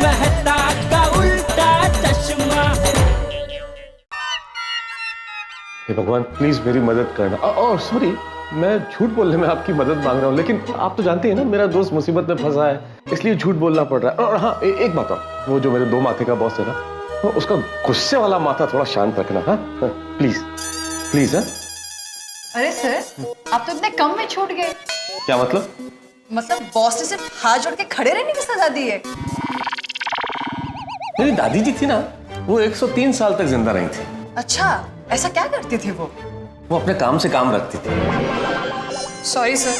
मेहता का उल्टा चश्मा। हे भगवान प्लीज मेरी मदद करना। और सॉरी, मैं झूठ बोलने में आपकी मदद मांग रहा हूँ, लेकिन आप तो जानते हैं ना मेरा दोस्त मुसीबत में फंसा है, इसलिए झूठ बोलना पड़ रहा है। और हाँ, एक बात और, वो जो मेरे 2 माथे का बॉस है ना, तो उसका गुस्से वाला माथा थोड़ा शांत रखना। हाँ प्लीज प्लीज। हाँ अरे सर, आप तो इतने कम में छूट गए। क्या मतलब? मतलब बॉस ने सिर्फ हाथ जोड़ के खड़े रहने की सजा दी है। मेरी दादी जी थी ना, वो 103 साल तक जिंदा रही थी। अच्छा, ऐसा क्या करती थी वो? वो अपने काम से काम रखती थी। Sorry sir.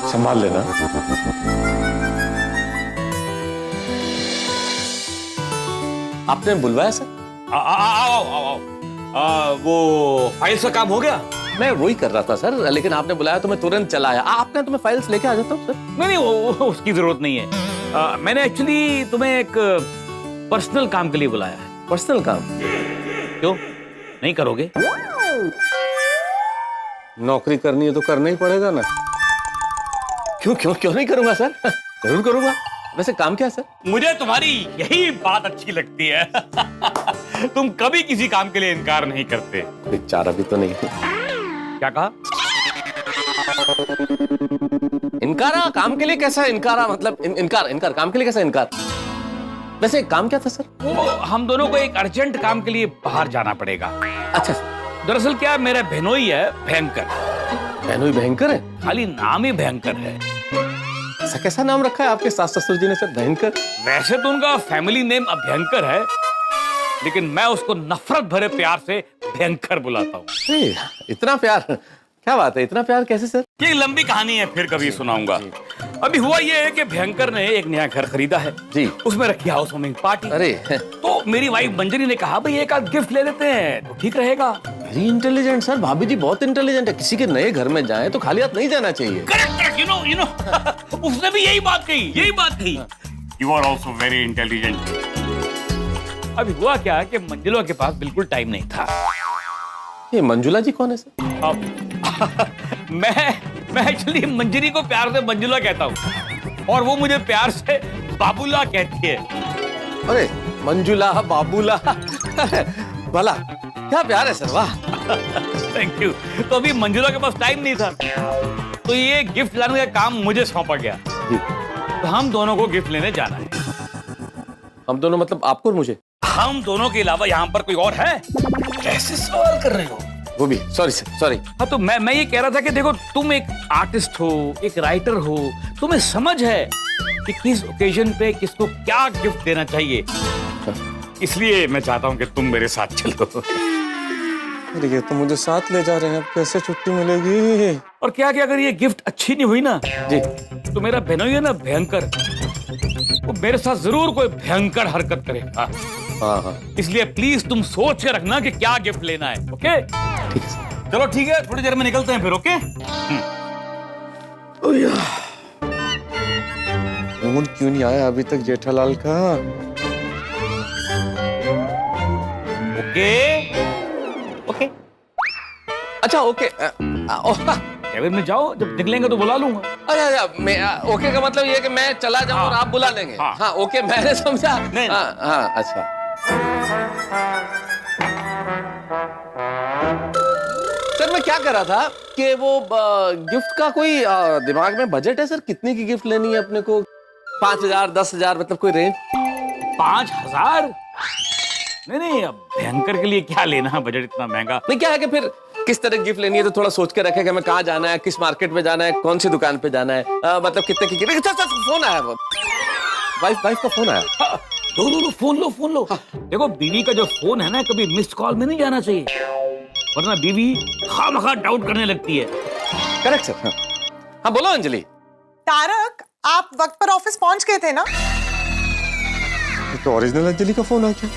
संभाल लेना। आपने बुलवाया सर? आओ। वो फाइल्स का काम हो गया? मैं वही कर रहा था सर, लेकिन आपने बुलाया तो मैं तुरंत चला आया। आपने तो मैं फाइल्स लेके आ जाता हूँ सर। नहीं, वो उसकी जरूरत नहीं है। मैंने एक्चुअली तुम्हें एक पर्सनल काम के लिए बुलाया है। पर्सनल काम? क्यों नहीं करोगे? नौकरी करनी है तो करना ही पड़ेगा ना। क्यों क्यों क्यों नहीं करूंगा सर, जरूर करूंगा। वैसे काम क्या है सर? मुझे तुम्हारी यही बात अच्छी लगती है। तुम कभी किसी काम के लिए इनकार नहीं करते। बेचारा भी तो नहीं है। क्या कहा? इनकारा काम के लिए कैसा इनकारा? मतलब इनकार काम के लिए कैसा इनकार? वैसे काम क्या था सर? वो हम दोनों को एक अर्जेंट काम के लिए बाहर जाना पड़ेगा। अच्छा सर। दरअसल क्या, मेरा बहनोई है भयंकर। बहनोई भयंकर है? खाली नाम ही भयंकर है। ऐसा कैसा नाम रखा है आपके सास ससुर जी ने सर, भयंकर? वैसे तो उनका फैमिली नेम अभयंकर है, लेकिन मैं उसको नफरत भरे प्यार से भयंकर बुलाता हूँ। इतना प्यार? क्या बात है, इतना प्यार कैसे सर? ये लंबी कहानी है, फिर कभी सुनाऊंगा। अभी हुआ ये है कि भयंकर ने एक नया घर खरीदा है जी। उसमें रखी हाउस वार्मिंग पार्टी। अरे तो मेरी वाइफ मंजरी ने कहा भाई एक आध गिफ्ट ले लेते हैं तो ठीक रहेगा। वेरी इंटेलिजेंट सर, भाभी जी बहुत इंटेलिजेंट है। किसी के नए घर में जाएं तो खाली हाथ नहीं जाना चाहिए। करेक्ट, यू नो उसने भी यही बात कही। You are also very intelligent. अभी हुआ क्या कि मंजुला के पास बिल्कुल टाइम नहीं था। ये मंजुला जी कौन है सर? मैं एक्चुअली मंजरी को प्यार से मंजुला कहता हूँ और वो मुझे प्यार से बाबूला कहती है। अरे मंजुला बाबूला, भला क्या प्यार है सर, वाह। Thank you. तो अभी मंजुला के पास टाइम नहीं था, तो ये गिफ्ट लाने का काम मुझे सौंपा गया। तो हम दोनों को गिफ्ट लेने जाना है। हम दोनों मतलब आपको और मुझे? हम दोनों के अलावा यहाँ पर कोई और है? कैसे सवाल कर रहे हो? वो भी सॉरी सर, सॉरी। हाँ, तो मैं ये कह रहा था कि देखो तुम एक आर्टिस्ट हो, एक राइटर हो, तुम्हें समझ है कि किस ओकेजन पे किसको क्या गिफ्ट देना चाहिए। इसलिए मैं चाहता हूँ कि तुम मेरे साथ चलो। अरे ये तो मुझे साथ ले जा रहे हैं, अब कैसे छुट्टी मिलेगी? और क्या कि अगर ये गिफ्ट अच्छी नहीं हुई ना जी, तो मेरा बहनोई है ना भयंकर, वो मेरे साथ जरूर कोई भयंकर हरकत करेगा। हाँ। इसलिए प्लीज तुम सोच के रखना कि क्या गिफ्ट लेना है। ओके ठीक है सर। चलो ठीक है, थोड़ी देर में निकलते हैं फिर। ओके फोन क्यों नहीं आया अभी तक जेठालाल का? ओके अच्छा ओके। केबिन में जाओ, जब निकलेंगे तो बुला लूंगा। अच्छा मैं ओके का मतलब ये है कि मैं चला जाऊं और आप बुला लेंगे? हाँ ओके, मैंने समझा। नहीं। हाँ अच्छा। सर मैं क्या कर रहा था कि वो गिफ्ट का कोई दिमाग में बजट है सर? कितने की गिफ्ट लेनी है अपने को? 5,000 10,000 मतलब कोई रेंज? 5,000? नहीं, अब भयंकर के लिए क्या लेना है बजट इतना महंगा। नहीं क्या है कि फिर किस तरह गिफ्ट लेनी है तो थोड़ा सोच के रखे कि हमें कहाँ जाना है, किस मार्केट में जाना है, कौन सी दुकान पे जाना है, मतलब कितने की फोन आया, वाइफ का फोन आया। लो फोन लो। देखो बीवी का जो फोन है ना, कभी मिस्ड कॉल में नहीं जाना चाहिए, वरना बीवी खामखा डाउट करने लगती है। Correct sir. हाँ बोलो अंजलि। तारक, आप वक्त पर ऑफिस पहुंच गए थे ना? तो ओरिजिनल अंजलि का फोन आ गया।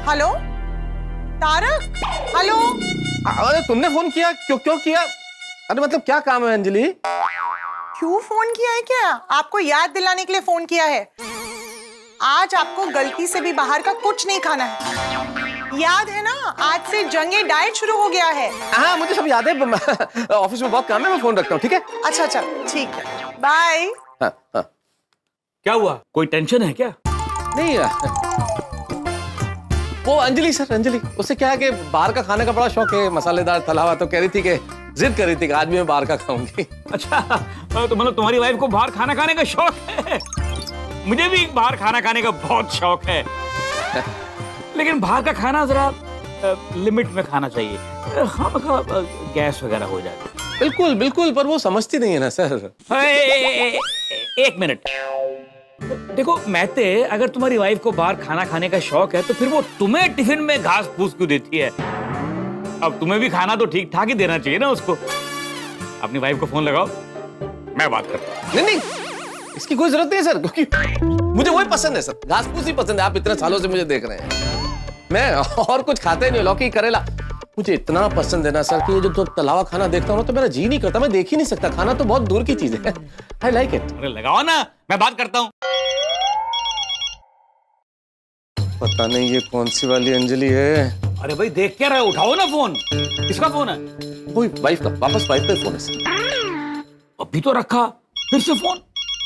Hello Tarak, hello. अरे तुमने फोन किया? क्यों किया? अरे मतलब क्या काम है अंजलि? क्यों फोन किया है? क्या आपको याद दिलाने के लिए फोन किया है। आज आपको गलती से भी बाहर का कुछ नहीं खाना है, याद है ना? आज से जंगे डाइट शुरू हो गया है। हाँ मुझे सब याद है, ऑफिस में बहुत काम है, मैं फोन रखता हूँ। ठीक है? अच्छा ठीक है। बाय। हाँ हाँ। क्या हुआ, कोई टेंशन है क्या? नहीं वो अंजलि सर, अंजलि, उससे क्या है कि बाहर का खाने का बड़ा शौक है, मसालेदार तला हुआ, तो कह रही थी कि जिद कर रही थी कि आज भी मैं बाहर का खाऊंगी। अच्छा, तो मतलब तुम्हारी वाइफ को बाहर खाना खाने का शौक है? मुझे भी बाहर खाना खाने का बहुत शौक है, लेकिन बाहर का खाना जरा लिमिट में खाना चाहिए, गैस वगैरह हो जाती है। बिल्कुल बिल्कुल, पर वो समझती नहीं है ना सर। एक मिनट, देखो महते, अगर तुम्हारी वाइफ को बाहर खाना खाने का शौक है तो फिर वो तुम्हें टिफिन में घास फूस क्यों देती है? अब तुम्हें भी खाना तो ठीक ठाक ही देना चाहिए ना उसको। अपनी वाइफ को फोन लगाओ, मैं बात करता हूँ। नहीं नहीं, इसकी कोई जरूरत नहीं है सर, क्योंकि मुझे वही पसंद है सर, घास फूस ही पसंद है। आप इतने सालों से मुझे देख रहे हैं, मैं और कुछ खाता ही नहीं, लौकी करेला मुझे इतना पसंद है ना सर कि ये जो तलावा खाना देखता हूँ तो मेरा जी नहीं करता, मैं देख ही नहीं सकता, खाना तो बहुत दूर की चीज है। I like it. अरे लगाओ ना, मैं बात करता हूँ। पता नहीं ये कौन सी वाली अंजलि है। अरे भाई देख क्या रहे हो, उठाओ ना फोन। किसका फोन है? वही वाइफ का, वापस वाइफ का फोन है सर। अभी तो रखा, फिर से फोन।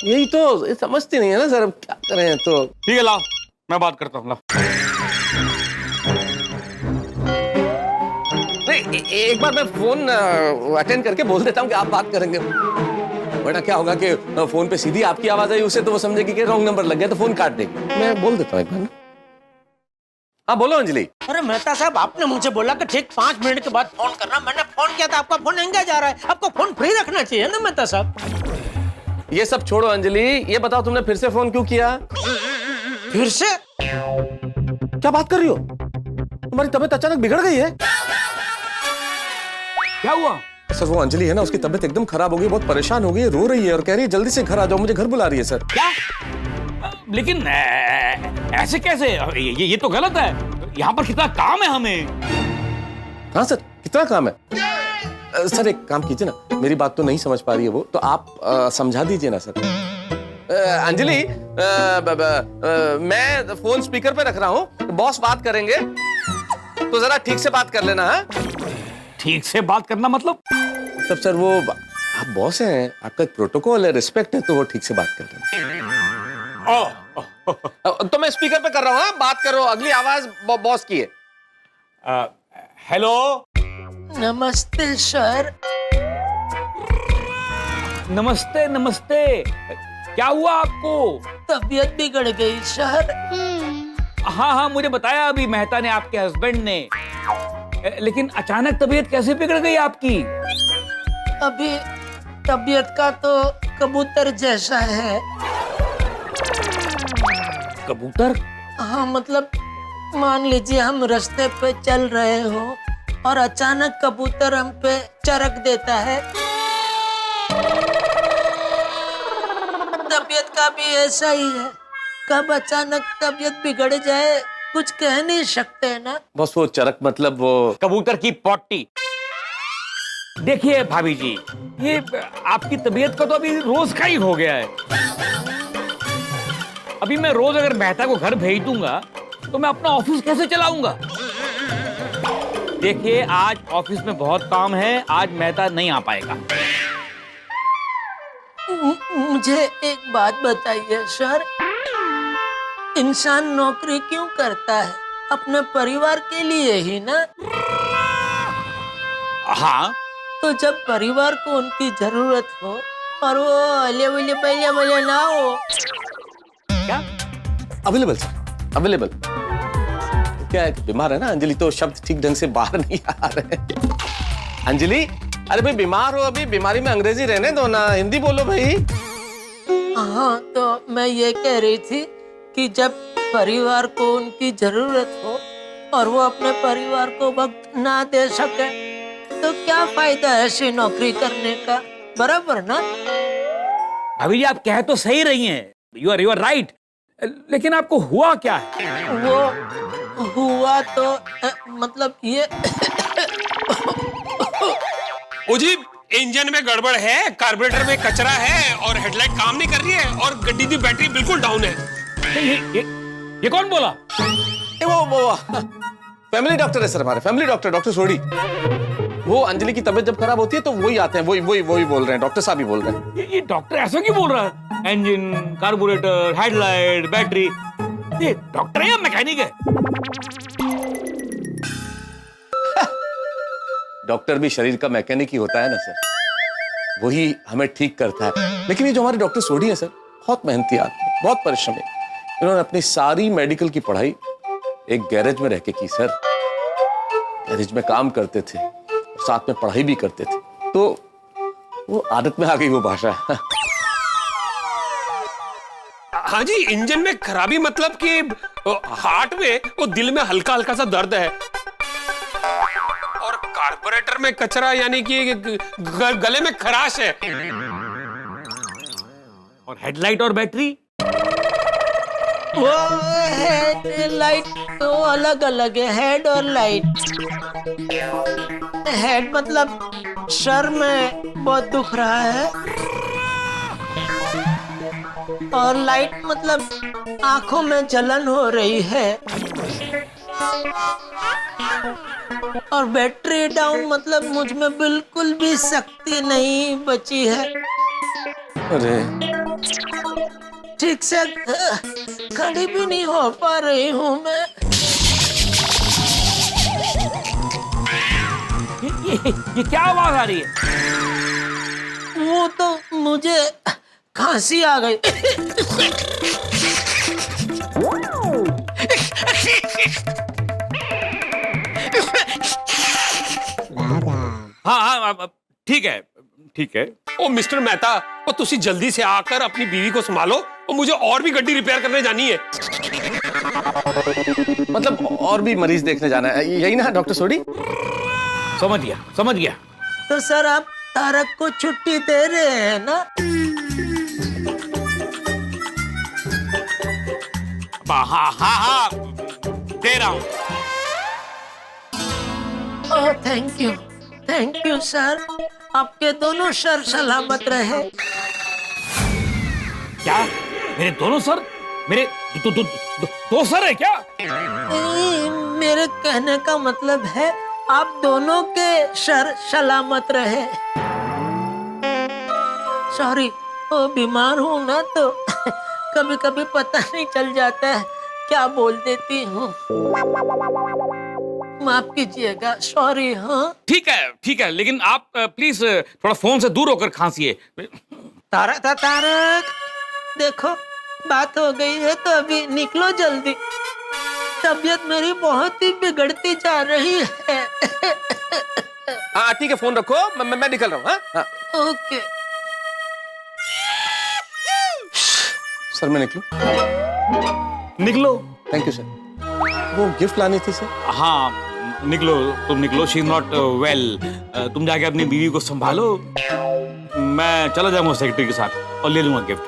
यही तो, ये समझती नहीं है ना सर, अब क्या करें। तो ठीक है, लाओ मैं बात करता हूँ। एक बार मैं फोन अटेंड करके बोल देता हूँ कि आप बात करेंगे, वरना क्या होगा कि फोन पे सीधी आपकी आवाज आई, उसे तो वो समझेगी कि रॉन्ग नंबर लग गया, तो फोन काट देगी। मैं बोल देता हूँ एक बार। हाँ बोलो अंजलि। अरे मेहता साहब, आपने मुझे बोला कि ठीक 5 मिनट के बाद फोन करना, मैंने फोन किया था, आपका फोन एंगेज आ रहा है। आपको फोन फ्री रखना चाहिए ना मेहता साहब। ये सब छोड़ो अंजलि, ये बताओ तुमने फिर से फोन क्यों किया? फिर से? क्या बात कर रही हो? तुम्हारी तबीयत अचानक बिगड़ गई है? क्या हुआ? सर वो अंजलि है ना, उसकी तबीयत एकदम खराब हो गई, बहुत परेशान हो गई, रो रही है और कह रही है जल्दी से घर आ जाओ, मुझे घर बुला रही है सर। क्या? लेकिन ऐसे कैसे? ये तो गलत है। यहाँ पर कितना काम है हमें। हाँ सर, कितना काम है सर। एक काम कीजिए ना, मेरी बात तो नहीं समझ पा रही है वो, तो आप समझा दीजिए ना सर। अंजलि, मैं फोन स्पीकर पे रख रहा हूँ, बॉस बात करेंगे, तो जरा ठीक से बात कर लेना। हाँ ठीक से बात करना मतलब? तब सर वो, आप बॉस हैं, आपका एक प्रोटोकॉल है, रिस्पेक्ट है, तो वो ठीक से बात कर लेना। तो मैं स्पीकर पे कर रहा हूँ। हाँ बात करो, अगली आवाज बॉस की है। हेलो। नमस्ते सर। नमस्ते नमस्ते, क्या हुआ आपको? तबीयत बिगड़ गई सर। हाँ हाँ, मुझे बताया अभी मेहता ने, आपके हस्बैंड ने। लेकिन अचानक तबीयत कैसे बिगड़ गई आपकी? अभी तबीयत का तो कबूतर जैसा है। कबूतर? हाँ मतलब, मान लीजिए हम रास्ते पे चल रहे हो और अचानक कबूतर हम पे चरक देता है। तबीयत का भी ऐसा ही है, कब अचानक तबीयत बिगड़ जाए कुछ कह नहीं सकते ना। बस वो चरक मतलब वो कबूतर की पॉटी। देखिए भाभी जी, ये आपकी तबीयत का तो अभी रोज का ही हो गया है। अभी मैं रोज अगर मेहता को घर भेज दूंगा तो मैं अपना ऑफिस कैसे चलाऊंगा? देखिए आज ऑफिस में बहुत काम है, आज मेहता नहीं आ पाएगा। मुझे एक बात बताइए सर, इंसान नौकरी क्यों करता है? अपने परिवार के लिए ही ना। हाँ, तो जब परिवार को उनकी जरूरत हो और वो अवेलेबल ना हो। क्या? Available sir, available. क्या है, बीमार है ना अंजलि, तो शब्द ठीक ढंग से बाहर नहीं आ रहे। अंजलि, अरे भाई बीमार हो, अभी बीमारी में अंग्रेजी रहने दो ना, हिंदी बोलो भाई। हाँ तो मैं ये कह रही थी कि जब परिवार को उनकी जरूरत हो और वो अपने परिवार को वक्त ना दे सके तो क्या फायदा है ऐसी नौकरी करने का? बराबर ना? भाभी जी आप कह तो सही रही हैं, यू आर राइट, लेकिन आपको हुआ क्या है? वो हुआ तो मतलब ये ओ जी, इंजन में गड़बड़ है, कार्बोरेटर में कचरा है और हेडलाइट काम नहीं कर रही है और गड्डी की बैटरी बिल्कुल डाउन है। ये कौन बोला? वो फैमिली डॉक्टर है सर, हमारे फैमिली डॉक्टर, डॉक्टर सोडी। वो अंजलि की तबीयत जब खराब होती है तो वही आते हैं, वही बोल रहे हैं, डॉक्टर साहब ही बोल रहे हैं। ये डॉक्टर ऐसा क्यों बोल रहा है? इंजन, कार्बोरेटर, हेडलाइट, बैटरी, ये डॉक्टर है या मैकेनिक है? डॉक्टर भी शरीर का मैकेनिक ही होता है ना सर, वही हमें ठीक करता है। लेकिन ये जो हमारे डॉक्टर सोडी है सर, बहुत मेहनती आदमी, बहुत परिश्रमी। इन्होंने अपनी सारी मेडिकल की पढ़ाई एक गैरेज में रह के की सर। गैरेज में काम करते थे, साथ में पढ़ाई भी करते थे, तो वो आदत में आ गई वो भाषा। हाँ जी, इंजन में खराबी मतलब कि हार्ट में वो दिल में हल्का हल्का सा दर्द है, और कार्बोरेटर में कचरा यानी कि गले में खराश है। और हेडलाइट और बैटरी? वो हेडलाइट तो अलग अलग है, हेड और लाइट। हेड मतलब सर में बहुत दुख रहा है, और लाइट मतलब आंखों में जलन हो रही है, और बैटरी डाउन मतलब मुझ में बिल्कुल भी शक्ति नहीं बची है। अरे ठीक से खड़ी भी नहीं हो पा रही हूँ मैं। ये क्या आवाज आ रही है? वो तो मुझे खांसी आ गई। हाँ, ठीक है, ठीक है। ओ मिस्टर मेहता, वो तुसी जल्दी से आकर अपनी बीवी को संभालो, और मुझे और भी गड्डी रिपेयर करने जानी है। मतलब और भी मरीज देखने जाना है, यही ना डॉक्टर सोडी? समझ गया। तो सर आप तारक को छुट्टी दे रहे हैं ना? हाँ, दे रहा हूँ। ओह थैंक यू सर, आपके दोनों सर सलामत रहे। क्या मेरे दोनों सर? मेरे दो सर है क्या? मेरे कहने का मतलब है आप दोनों के सर सलामत रहे। सॉरी, वो बीमार हूँ ना, तो कभी कभी पता नहीं चल जाता है क्या बोल देती हूँ, माफ कीजिएगा। सॉरी। हाँ ठीक है, लेकिन आप प्लीज थोड़ा फोन से दूर होकर खांसिए। तारक देखो, बात हो गई है तो अभी निकलो जल्दी, तबीयत मेरी बहुत ही बिगड़ती जा रही है। हाँ ठीक है, फोन रखो, मैं निकल रहा हूँ। हाँ ओके सर, मैं निकलो। Thank you sir. वो गिफ्ट लानी थी सर। हाँ तुम निकलो। She is not well. तुम जाके अपनी बीवी को संभालो, मैं चला जाऊंगा सेक्रेटरी के साथ और ले लूंगा gift.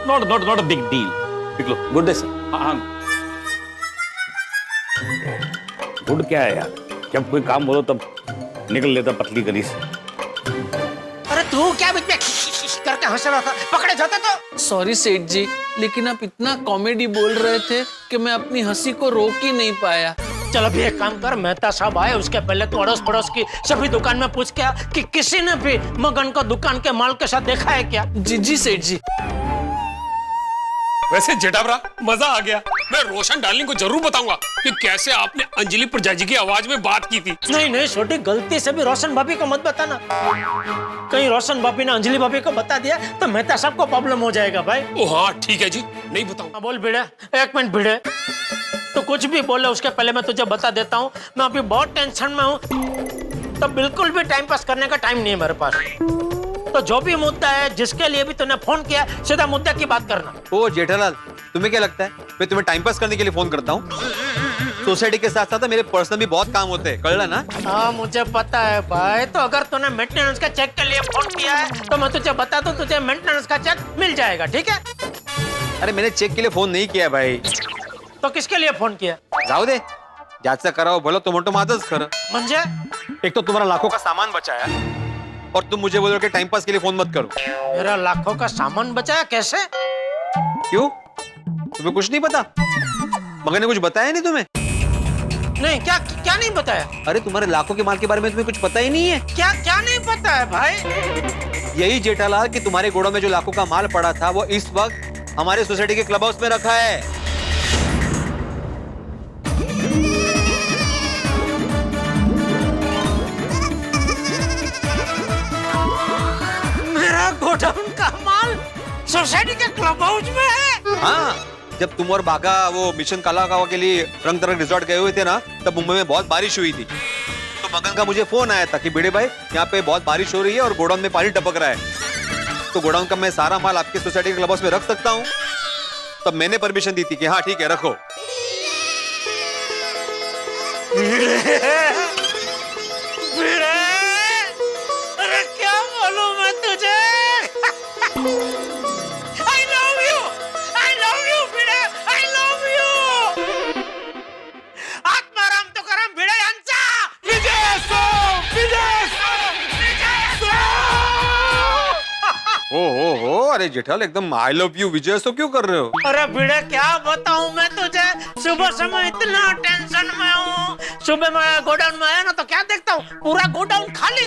Not a big deal. निकलो। Good day sir. हाँ, गुड क्या है यार, जब कोई काम बोलो तब निकल लेता पतली गली से। अरे तू क्या बीच में करके हंस रहा था, पकड़े जाते तो। सॉरी सेठ जी, लेकिन आप इतना कॉमेडी बोल रहे थे कि मैं अपनी हंसी को रोक ही नहीं पाया। चलो भी एक काम कर, मेहता साहब आए उसके पहले तो अड़ोस पड़ोस की सभी दुकान में पूछ क्या कि किसी ने भी मगन को दुकान के माल के साथ देखा है क्या? जी सेठ जी। वैसे जेठाबरा, मजा आ गया। मैं रोशन डार्लिंग को जरूर बताऊंगा कि कैसे आपने अंजलि प्रजाजी की आवाज में बात की थी। नहीं छोटी, गलती से भी रोशन भाभी को मत बताना। कहीं रोशन भाभी ने अंजलि भाभी को बता दिया तो मेहता साहब को प्रॉब्लम हो जाएगा भाई। ओ हाँ ठीक है जी, नहीं बताऊंगा। बोल भिड़े, एक मिनट भिड़े, तो कुछ भी बोले उसके पहले मैं तुझे बता देता हूँ, मैं अभी बहुत टेंशन में हूँ, तो बिल्कुल भी टाइम पास करने का टाइम नहीं है मेरे पास। तो जो भी मुद्दा है, जिसके लिए भी तूने फोन किया, सीधा मुद्दे की बात करना। ओ जेठालाल, तुम्हें क्या लगता है मैं तुम्हें टाइम पास करने के लिए फोन करता हूँ? सोसाइटी के साथ साथ मेरे पर्सनल भी बहुत काम होते हैं, कर लेना। हाँ मुझे पता है भाई, तो अगर तूने मेंटेनेंस का चेक के लिए फोन किया है तो मैं तुझे बता दूं, तुझे मेंटेनेंस का चेक मिल जाएगा, ठीक है? अरे मैंने चेक के लिए फोन नहीं किया भाई। तो किसके लिए फोन किया? जाओ दे, जायचं करावं भलं तो मोठं माझंच खरं। म्हणजे एक तो तुम्हारा लाखों का सामान बचाया, और तुम मुझे बोलो कि टाइम पास के लिए फोन मत करो। मेरा लाखों का सामान बचाया कैसे? क्यों, तुम्हें कुछ नहीं पता? मगर ने कुछ बताया नहीं तुम्हें? नहीं, क्या क्या नहीं बताया? अरे तुम्हारे लाखों के माल के बारे में तुम्हें कुछ पता ही नहीं है? क्या क्या नहीं पता है भाई? यही जेठालाल कि तुम्हारे गोड़ों में जो लाखों का माल पड़ा था वो इस वक्त हमारे सोसाइटी के क्लब हाउस में रखा है। मेरा गोडाउन का माल सोसाइटी के क्लब हाउस में है? हाँ, जब तुम और बागा वो मिशन कालाकावा के लिए रंग तरंग रिजॉर्ट गए हुए थे ना, तब मुंबई में बहुत बारिश हुई थी। तो मगन का मुझे फोन आया था कि भिड़े भाई यहाँ पे बहुत बारिश हो रही है और गोडाउन में पानी टपक रहा है, तो गोडाउन का मैं सारा माल आपके सोसाइटी के क्लब हाउस में रख सकता हूँ? तब मैंने परमिशन दी थी कि हाँ ठीक है रखो। अरे क्या बोलूं मैं तुझे? I love you, Bhide, I love you. Atmaram तो करम भिडे यांचा. विजय असो. ओ, अरे जेठालाल एकदम आई लव यू विजय तो क्यों कर रहे हो? अरे भिड़े क्या बताऊं मैं तुझे, सुबह समय इतना टेंशन में हूँ। सुबह मैं गोडाउन में आया ना तो क्या देखता हूँ, पूरा गोडाउन खाली।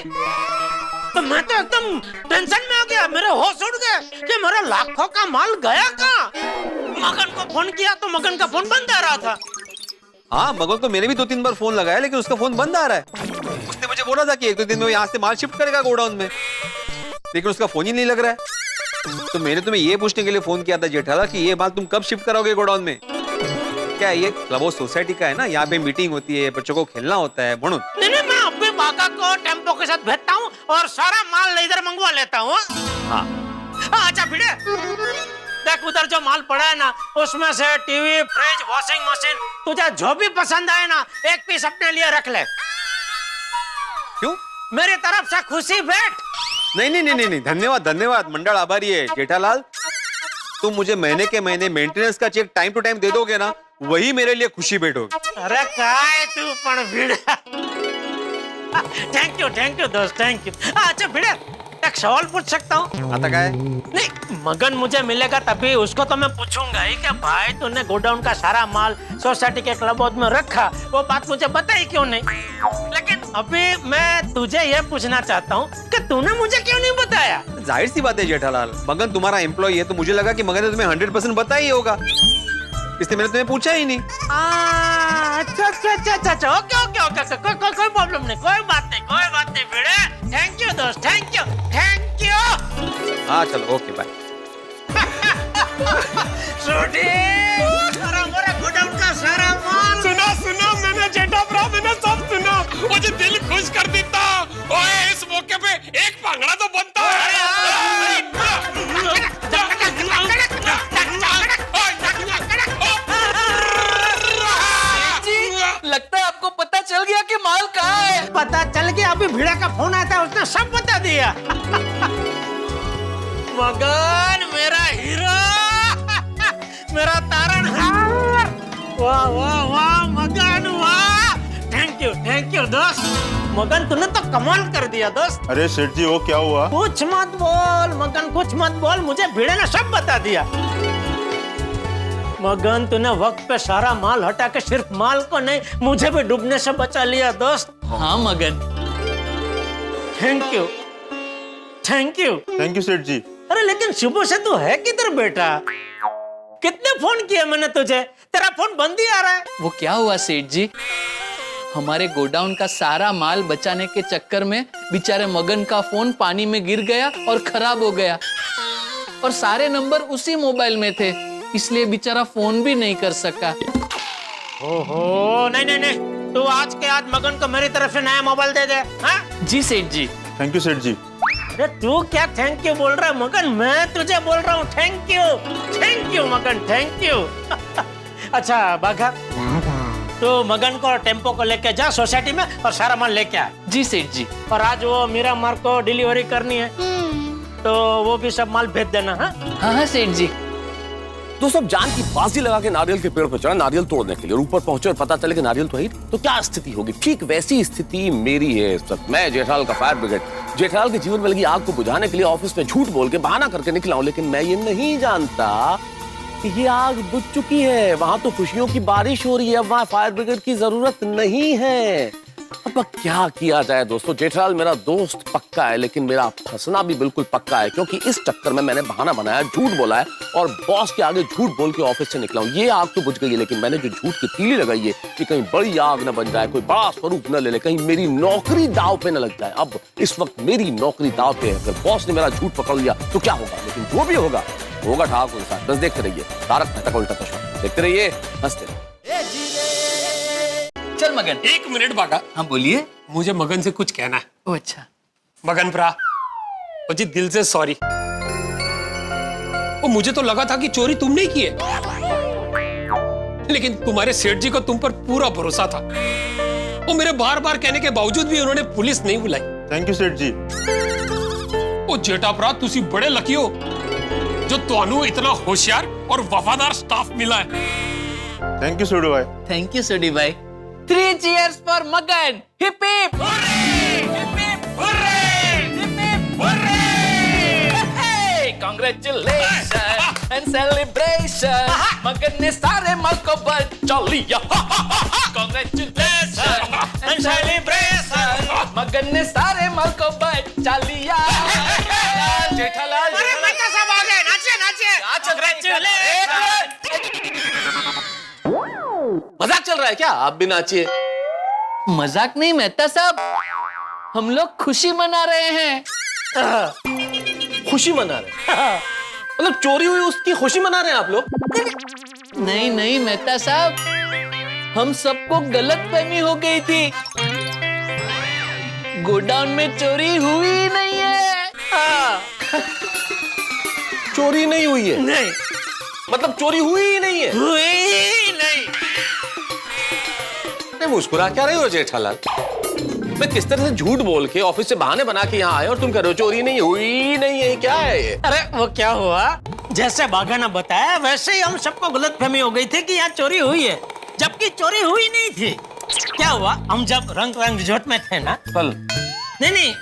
तो मैं तो एकदम टेंशन में आ गया, मेरे होश उड़ गए कि मेरा लाखों का माल गया कहाँ। मगन को फोन किया तो मगन का फोन बंद आ रहा था। हाँ, मगन को मैंने भी 2-3 बार फोन लगाया लेकिन उसका फोन बंद आ रहा है। उसने मुझे बोला था कि 1-2 दिन में वो यहाँ से माल शिफ्ट करेगा गोडाउन में, लेकिन उसका फोन ही नहीं लग रहा है। तो मैंने तुम्हें ये पूछने के लिए फोन किया था जेठालाल कि ये माल तुम कब शिफ्ट करोगे गोडाउन में? क्या ये क्लब हाउस सोसाइटी का है ना, यहाँ पे मीटिंग होती है, बच्चों को खेलना होता है, म्हणून। नहीं, मैं अपने बागा को टेम्पो के साथ भेजता हूँ और सारा माल इधर मंगवा लेता हूँ। हाँ, अच्छा भिड़े, देख उधर जो माल पड़ा है ना, उसमें से टीवी, फ्रिज, वॉशिंग मशीन, तुझे जो भी पसंद आए ना, एक पीस अपने लिए रख ले। क्यों? मेरी तरफ से खुशी भेंट। नहीं, धन्यवाद, मंडल आभारी है जेठालाल। तुम मुझे महीने के महीने मेंटेनेंस का चेक टाइम टू टाइम दे दोगे ना, वही मेरे लिए खुशी भेंट होगी। अरे काय तू पण भिड़े, थैंक यू दोस्त, थैंक यू। अच्छा भिड़े, एक सवाल पूछ सकता हूँ? आता काय? नहीं, मगन मुझे मिलेगा तभी उसको तो मैं पूछूंगा ही कि भाई तूने गोडाउन का सारा माल सोसाइटी के क्लब हाउस में रखा, वो बात मुझे बताई क्यों नहीं? लेकिन अभी मैं तुझे ये पूछना चाहता हूँ कि तूने मुझे क्यों नहीं बताया? जाहिर सी बात है जेठालाल, मगन तुम्हारा एम्प्लॉय है तो मुझे लगा कि मगन ने तुम्हें 100% बताया ही होगा, इसलिए मैंने तुम्हें पूछा ही नहीं। अच्छा, ओके, कोई प्रॉब्लम नहीं, कोई बात नहीं भिड़े। थैंक यू दोस्त, थैंक यू। हाँ चलो, ओके बाय। मेरा गोडाउन का सारा माल सुना, मैंने जेठा भरा, मैंने सब सुना। मुझे दिल खुश कर देता। ओए, इस मौके पे एक भांगड़ा तो बनता है। लगता है आपको पता चल गया कि माल कहाँ है। पता चल गया, अभी भिड़ा का फोन आया था, उसने सब बता दिया। मगन मेरा हीरो, मेरा तारणहार, वाह मगन वाह। थैंक यू दोस्त। मगन तूने तो कमाल कर दिया दोस्त। अरे सेठ जी, वो क्या हुआ? कुछ मत बोल मगन, कुछ मत बोल, मुझे भिड़े ने सब बता दिया। मगन तूने वक्त पे सारा माल हटा के सिर्फ माल को नहीं, मुझे भी डूबने से बचा लिया दोस्त। हाँ मगन, थैंक यू थैंक यू सेठ जी। अरे लेकिन सुबह से तू है किधर बेटा? कितने फोन किए मैंने तुझे, तेरा फोन बंद ही आ रहा है। वो क्या हुआ सेठ जी, हमारे गोडाउन का सारा माल बचाने के चक्कर में बेचारे मगन का फोन पानी में गिर गया और खराब हो गया, और सारे नंबर उसी मोबाइल में थे, इसलिए बेचारा फोन भी नहीं कर सका। ओहो, नहीं, तू आज के आज मगन को मेरी तरफ से नया मोबाइल दे दे। हाँ? जी सेठ जी। थैंक यू सेठ जी। अरे तू क्या थैंक यू बोल रहा है मगन, मैं तुझे बोल रहा हूँ थैंक यू मगन, थैंक यू। अच्छा बाघा, तो मगन को टेम्पो को लेके जा सोसाइटी में और सारा माल लेके आ। जी सेठ जी। और आज वो मीरा मार को डिलीवरी करनी है, तो वो भी सब माल भेज देना। हाँ सेठ जी। दोस्तों, जान की बाजी लगा के नारियल के पेड़ पर चढ़ा नारियल तोड़ने के लिए, और ऊपर पहुंचे और पता चले कि नारियल तो है, तो क्या स्थिति होगी? ठीक वैसी स्थिति मेरी है इस वक्त। मैं जेठालाल का फायर ब्रिगेड, जेठालाल के जीवन में लगी आग को बुझाने के लिए ऑफिस में झूठ बोल के बहाना करके निकला हूं, लेकिन मैं ये नहीं जानता ये आग बुझ चुकी है, वहां तो खुशियों की बारिश हो रही है, वहां फायर ब्रिगेड की जरूरत नहीं है। अब क्या किया जाए दोस्तों? जेठालाल मेरा दोस्त पक्का है, लेकिन मेरा फंसना भी बिल्कुल पक्का है, क्योंकि इस चक्कर में मैंने बहाना बनाया, झूठ बोला है और बॉस के आगे झूठ बोल के ऑफिस से निकला हूं। ये आग तो बुझ गई है, लेकिन मैंने जो झूठ की तीली लगाई है कि कहीं बड़ी आग न बन जाए, कोई बड़ा स्वरूप न ले ले, कहीं मेरी नौकरी दाव पे न लग जाए। अब इस वक्त मेरी नौकरी दाव पे है, अगर बॉस ने मेरा झूठ पकड़ लिया तो क्या होगा? लेकिन जो भी होगा होगा ठाकुर साहब। बस देखते रहिए तारक मेहता का उल्टा चश्मा, देखते रहिए, हंसते रहिए। चल मगन। 1 मिनट बागा, हाँ बोलिए। मुझे मगन से कुछ कहना है। ओ अच्छा। मगन भरा, जी दिल से सॉरी। वो मुझे तो लगा था कि चोरी तुमने ही की है, लेकिन तुम्हारे सेठ जी को तुम पर पूरा भरोसा था। वो मेरे बार बार कहने के बावजूद भी उन्होंने पुलिस नहीं बुलाई। थैंक यू सेठ जी। वो जेठा भरा, तुसी बड़े लकी हो जो ਤੁਹਾਨੂੰ इतना होशियार और वफादार स्टाफ मिला है। थैंक यू सोडू भाई। थैंक यू सोडी भाई। 3 cheers for मगन। Hip hip. Congratulations and celebration। मगन ने सारे माल को बचा लिया। Congratulations and celebration। मगन ने सारे माल को बचा लिया। जेठालाल सब आ गए, नाचिए नाचिए। मजाक चल रहा है क्या? आप भी नाचिए। मजाक नहीं मेहता साहब, हम लोग खुशी मना रहे हैं। खुशी मना रहे हैं? मतलब चोरी हुई उसकी खुशी मना रहे हैं आप लोग? नहीं नहीं मेहता साहब, हम सबको गलत फहमी हो गई थी। गोडाउन में चोरी हुई ही नहीं है। चोरी नहीं हुई है? नहीं मतलब चोरी हुई ही नहीं है? हुई ही नहीं। नहीं, मुस्कुरा क्या रहे हो जेठालाल? मैं किस तरह से झूठ बोल के ऑफिस से बहाने बना के यहाँ आए और तुम कह रहे हो चोरी नहीं हुई नहीं है? क्या है ये? अरे वो क्या हुआ, जैसे बाघा ने बताया वैसे ही हम सबको गलतफहमी हो गई थी कि यहाँ चोरी हुई है, जबकि चोरी हुई नहीं थी। क्या हुआ, हम जब रंग रिजॉर्ट में थे ना, कल नहीं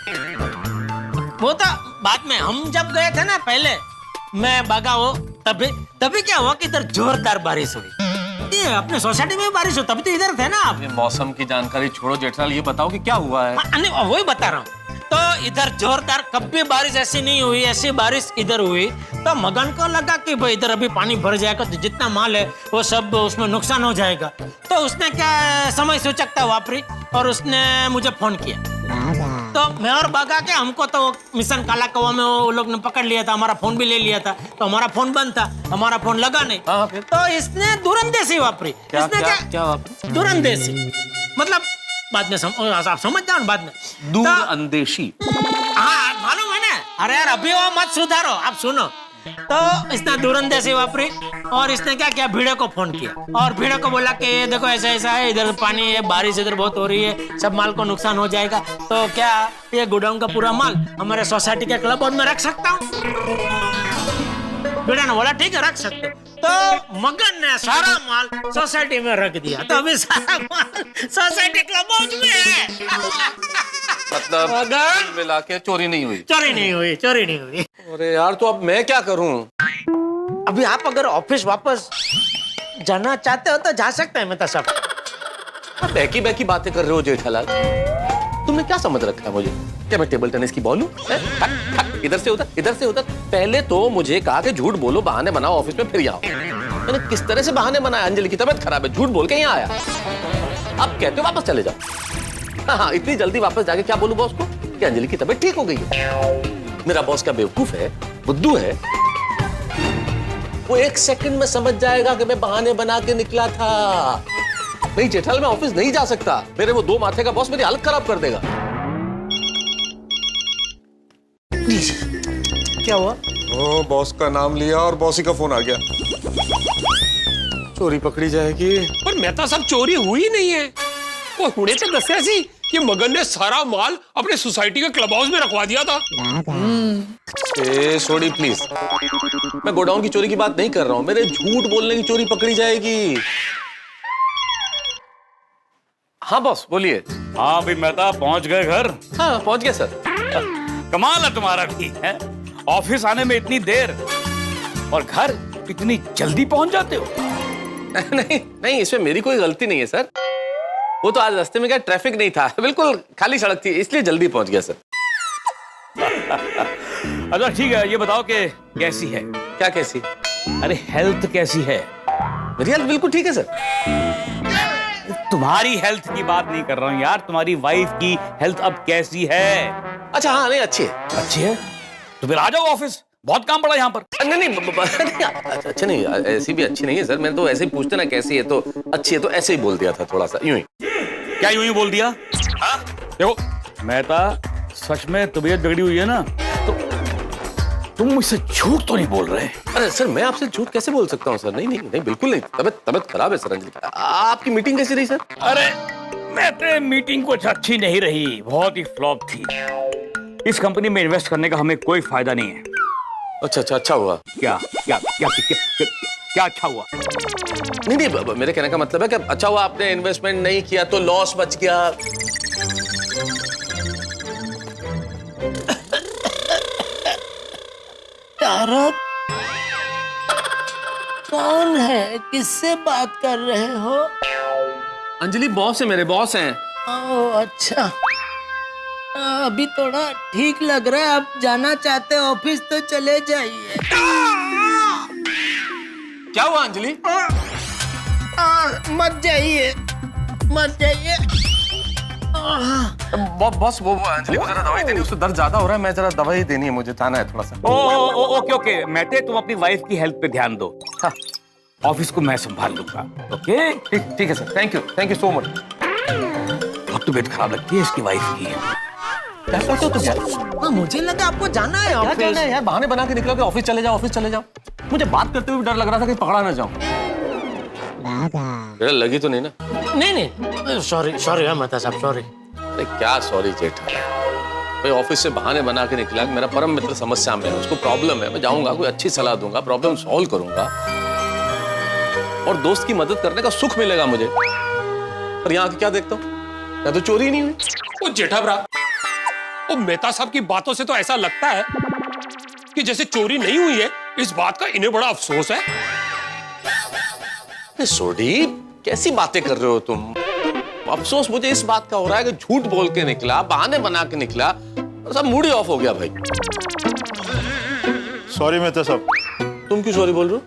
वो तो बाद में, हम जब गए थे ना पहले, मैं बाघा हो, तभी क्या हुआ कि इधर जोरदार बारिश हुई। ये अपने सोसाइटी में बारिश हो, तभी तो इधर थे ना आप। मौसम की जानकारी छोड़ो जेठालाल, ये बताओ कि क्या हुआ है? नहीं वही बता रहा हूँ। तो इधर जोरदार कभी बारिश ऐसी नहीं हुई, ऐसी बारिश इधर हुई। तो मगन को लगा कि भाई इधर अभी पानी भर जाएगा तो जितना माल है वो सब उसमें नुकसान हो जाएगा। तो उसने क्या समय सूचकता वापरी और उसने मुझे फोन किया। तो मैं और बागा के, हमको तो मिशन काला कौवा में वो लोग ने पकड़ लिया था, हमारा फोन भी ले लिया था, तो हमारा फोन बंद था, हमारा फोन लगा नहीं। तो इसने दूरंदेशी वापरी। इसने क्या वापरी? दूरंदेशी मतलब बाद में आप समझ जाओ ना, बाद में दूरअंदेशी। हाँ मालूम है ना। अरे यार अभी वो मत सुधारो, आप सुनो। तो इसने दूरंदेशी वापरी और इसने क्या किया, भिड़े को फोन किया और भिड़े को बोला कि देखो ऐसा ऐसा है, इधर पानी है, बारिश इधर बहुत हो रही है, सब माल को नुकसान हो जाएगा, तो क्या ये गोडाउन का पूरा माल हमारे सोसाइटी के क्लब हाउस में रख सकता हूँ? भिड़े ने बोला ठीक है रख सकते हो। तो मगन ने सारा माल सोसाइटी में रख दिया, तो अभी सारा माल सोसाइटी क्लब हाउस में है। मतलब मगन मिला के चोरी नहीं हुई? चोरी नहीं हुई, चोरी नहीं हुई। अरे यार, तो अब मैं क्या करूं? अभी आप अगर ऑफिस वापस जाना चाहते हो तो जा सकते हैं मेहता साहब। आप बैकी बैकी बातें कर रहे हो जेठालाल। तुमने क्या समझ रखा है मुझे? क्या मैं टेबल टेनिस की बॉल हूं? इधर से उधर, इधर से उधर। पहले तो मुझे कहा कि झूठ बोलो, बहाने बनाओ, ऑफिस में फिर आओ। मैंने किस तरह से बहाने बनाया? अंजलि की तबीयत खराब है, झूठ बोल के यहाँ आया। अब कहते हो वापस चले जाओ। हाँ, इतनी जल्दी वापस जाके क्या बोलूं बॉस को कि अंजलि की तबीयत ठीक हो गई है? मेरा बॉस क्या बेवकूफ है, बुद्धू है? वो 1 सेकंड में समझ जाएगा कि मैं बहाने बना के निकला था। नहीं जेठालाल, मैं ऑफिस नहीं जा सकता। मेरे वो 2 माथे का बॉस मेरी हालत खराब कर देगा। क्या हुआ? ओ, बॉस का नाम लिया और बॉसी का फोन आ गया। चोरी पकड़ी जाएगी। पर मेहता साहब चोरी हुई नहीं है। वो हुणे से दस्या सी कि मगन ने सारा माल अपने सोसाइटी के क्लब हाउस में रखवा दिया था। सोडी प्लीज, मैं गोडाउन की चोरी की बात नहीं कर रहा हूं, मेरे झूठ बोलने की चोरी पकड़ी जाएगी। हाँ बॉस बोलिए। हाँ भाई मेहता, पहुंच गए घर? हाँ पहुंच गए सर। कमाल है तुम्हारा भी है, ऑफिस आने में इतनी देर और घर आप इतनी जल्दी पहुंच जाते हो? नहीं नहीं, इसमें मेरी कोई गलती नहीं है सर। वो तो आज रास्ते में क्या ट्रैफिक नहीं था, बिल्कुल खाली सड़क थी, इसलिए जल्दी पहुंच गया सर। अच्छा ठीक है, ये बताओ कि कैसी है? क्या कैसी? अरे हेल्थ कैसी है? मेरी हेल्थ बिल्कुल ठीक है सर। तुम्हारी हेल्थ की बात नहीं कर रहा हूँ यार, तुम्हारी वाइफ की हेल्थ अब कैसी है? अच्छा हाँ, नहीं अच्छी है। अच्छी है तो फिर आ जाओ ऑफिस, बहुत काम पड़ा यहाँ पर। नहीं नहीं, अच्छा नहीं, ऐसी भी अच्छी नहीं है सर। मैंने तो ऐसे ही पूछते ना कैसी है तो अच्छी है, तो ऐसे ही बोल दिया था थोड़ा सा यूं ही। क्या यूं ही बोल दिया? देखो मेहता, सच में तबीयत बिगड़ी हुई है ना तो तुम मुझसे झूठ तो नहीं बोल रहे? अरे सर, मैं आपसे झूठ कैसे बोल सकता हूँ सर? नहीं नहीं नहीं, बिल्कुल नहीं। तबीयत खराब है सर। अंजलि, आपकी मीटिंग कैसी रही सर? अरे मैं मीटिंग कुछ अच्छी नहीं रही, बहुत ही फ्लॉप थी। इस कंपनी में इन्वेस्ट करने का हमें कोई फायदा नहीं है। अच्छा अच्छा, अच्छा हुआ। क्या क्या क्या क्या, क्या, क्या अच्छा हुआ? नहीं नहीं, मेरे कहने का मतलब है कि अच्छा हुआ आपने इन्वेस्टमेंट नहीं किया तो लॉस बच गया। तारक, कौन है? किससे बात कर रहे हो? अंजलि बॉस है, मेरे बॉस हैं। ओह अच्छा, अभी थोड़ा ठीक लग रहा है। आप जाना चाहते हैं ऑफिस तो चले जाइए। क्या हुआ अंजलि? मत जाइए, मत जाइए। बॉस वो अंजलि को जरा दवाई देनी, उसको दर्द ज्यादा हो रहा है। मैं जरा दवाई देनी है, मुझे जाना है थोड़ा सा। ओके ओके, महते तुम अपनी वाइफ की हेल्थ पे ध्यान दो। हाँ, ऑफिस को मैं संभाल लूंगा। ओके ठीक है sir, thank you so much. बहुत तबीयत खराब लगती है इसकी वाइफ की। क्या करते हो तुम? हाँ, मुझे लगा आपको जाना है क्या ऑफिस। जाना है यार? बहाने बना के निकलो कि ऑफिस चले जाओ। मुझे बात करते हुए डर लग रहा था कि पकड़ा ना जाऊं। लगी तो नहीं ना? नहीं, सॉरी मेहता साहब, सॉरी। अरे क्या सॉरी जेठा भाई, ऑफिस से बहाने बना के निकला। मेरा परम मित्र समस्या में है, उसको प्रॉब्लम है। मैं जाऊंगा, कोई अच्छी सलाह दूंगा, प्रॉब्लम सॉल्व करूंगा और दोस्त की मदद करने का सुख मिलेगा मुझे। पर यहाँ क्या देखता हूँ, या तो चोरी नहीं हुई। वो जेठा भरा, वो मेहता साहब की बातों से तो ऐसा लगता है कि जैसे चोरी नहीं हुई है। इस बात का इन्हें बड़ा अफसोस है। सोडी, कैसी बातें कर रहे हो तुम? अफसोस मुझे इस बात का हो रहा है कि झूठ बोल के निकला, बहाने बना के निकला, सब मूड ही ऑफ हो गया भाई। सॉरी मेहता साहब। तुम क्यों सॉरी बोल रहे हो?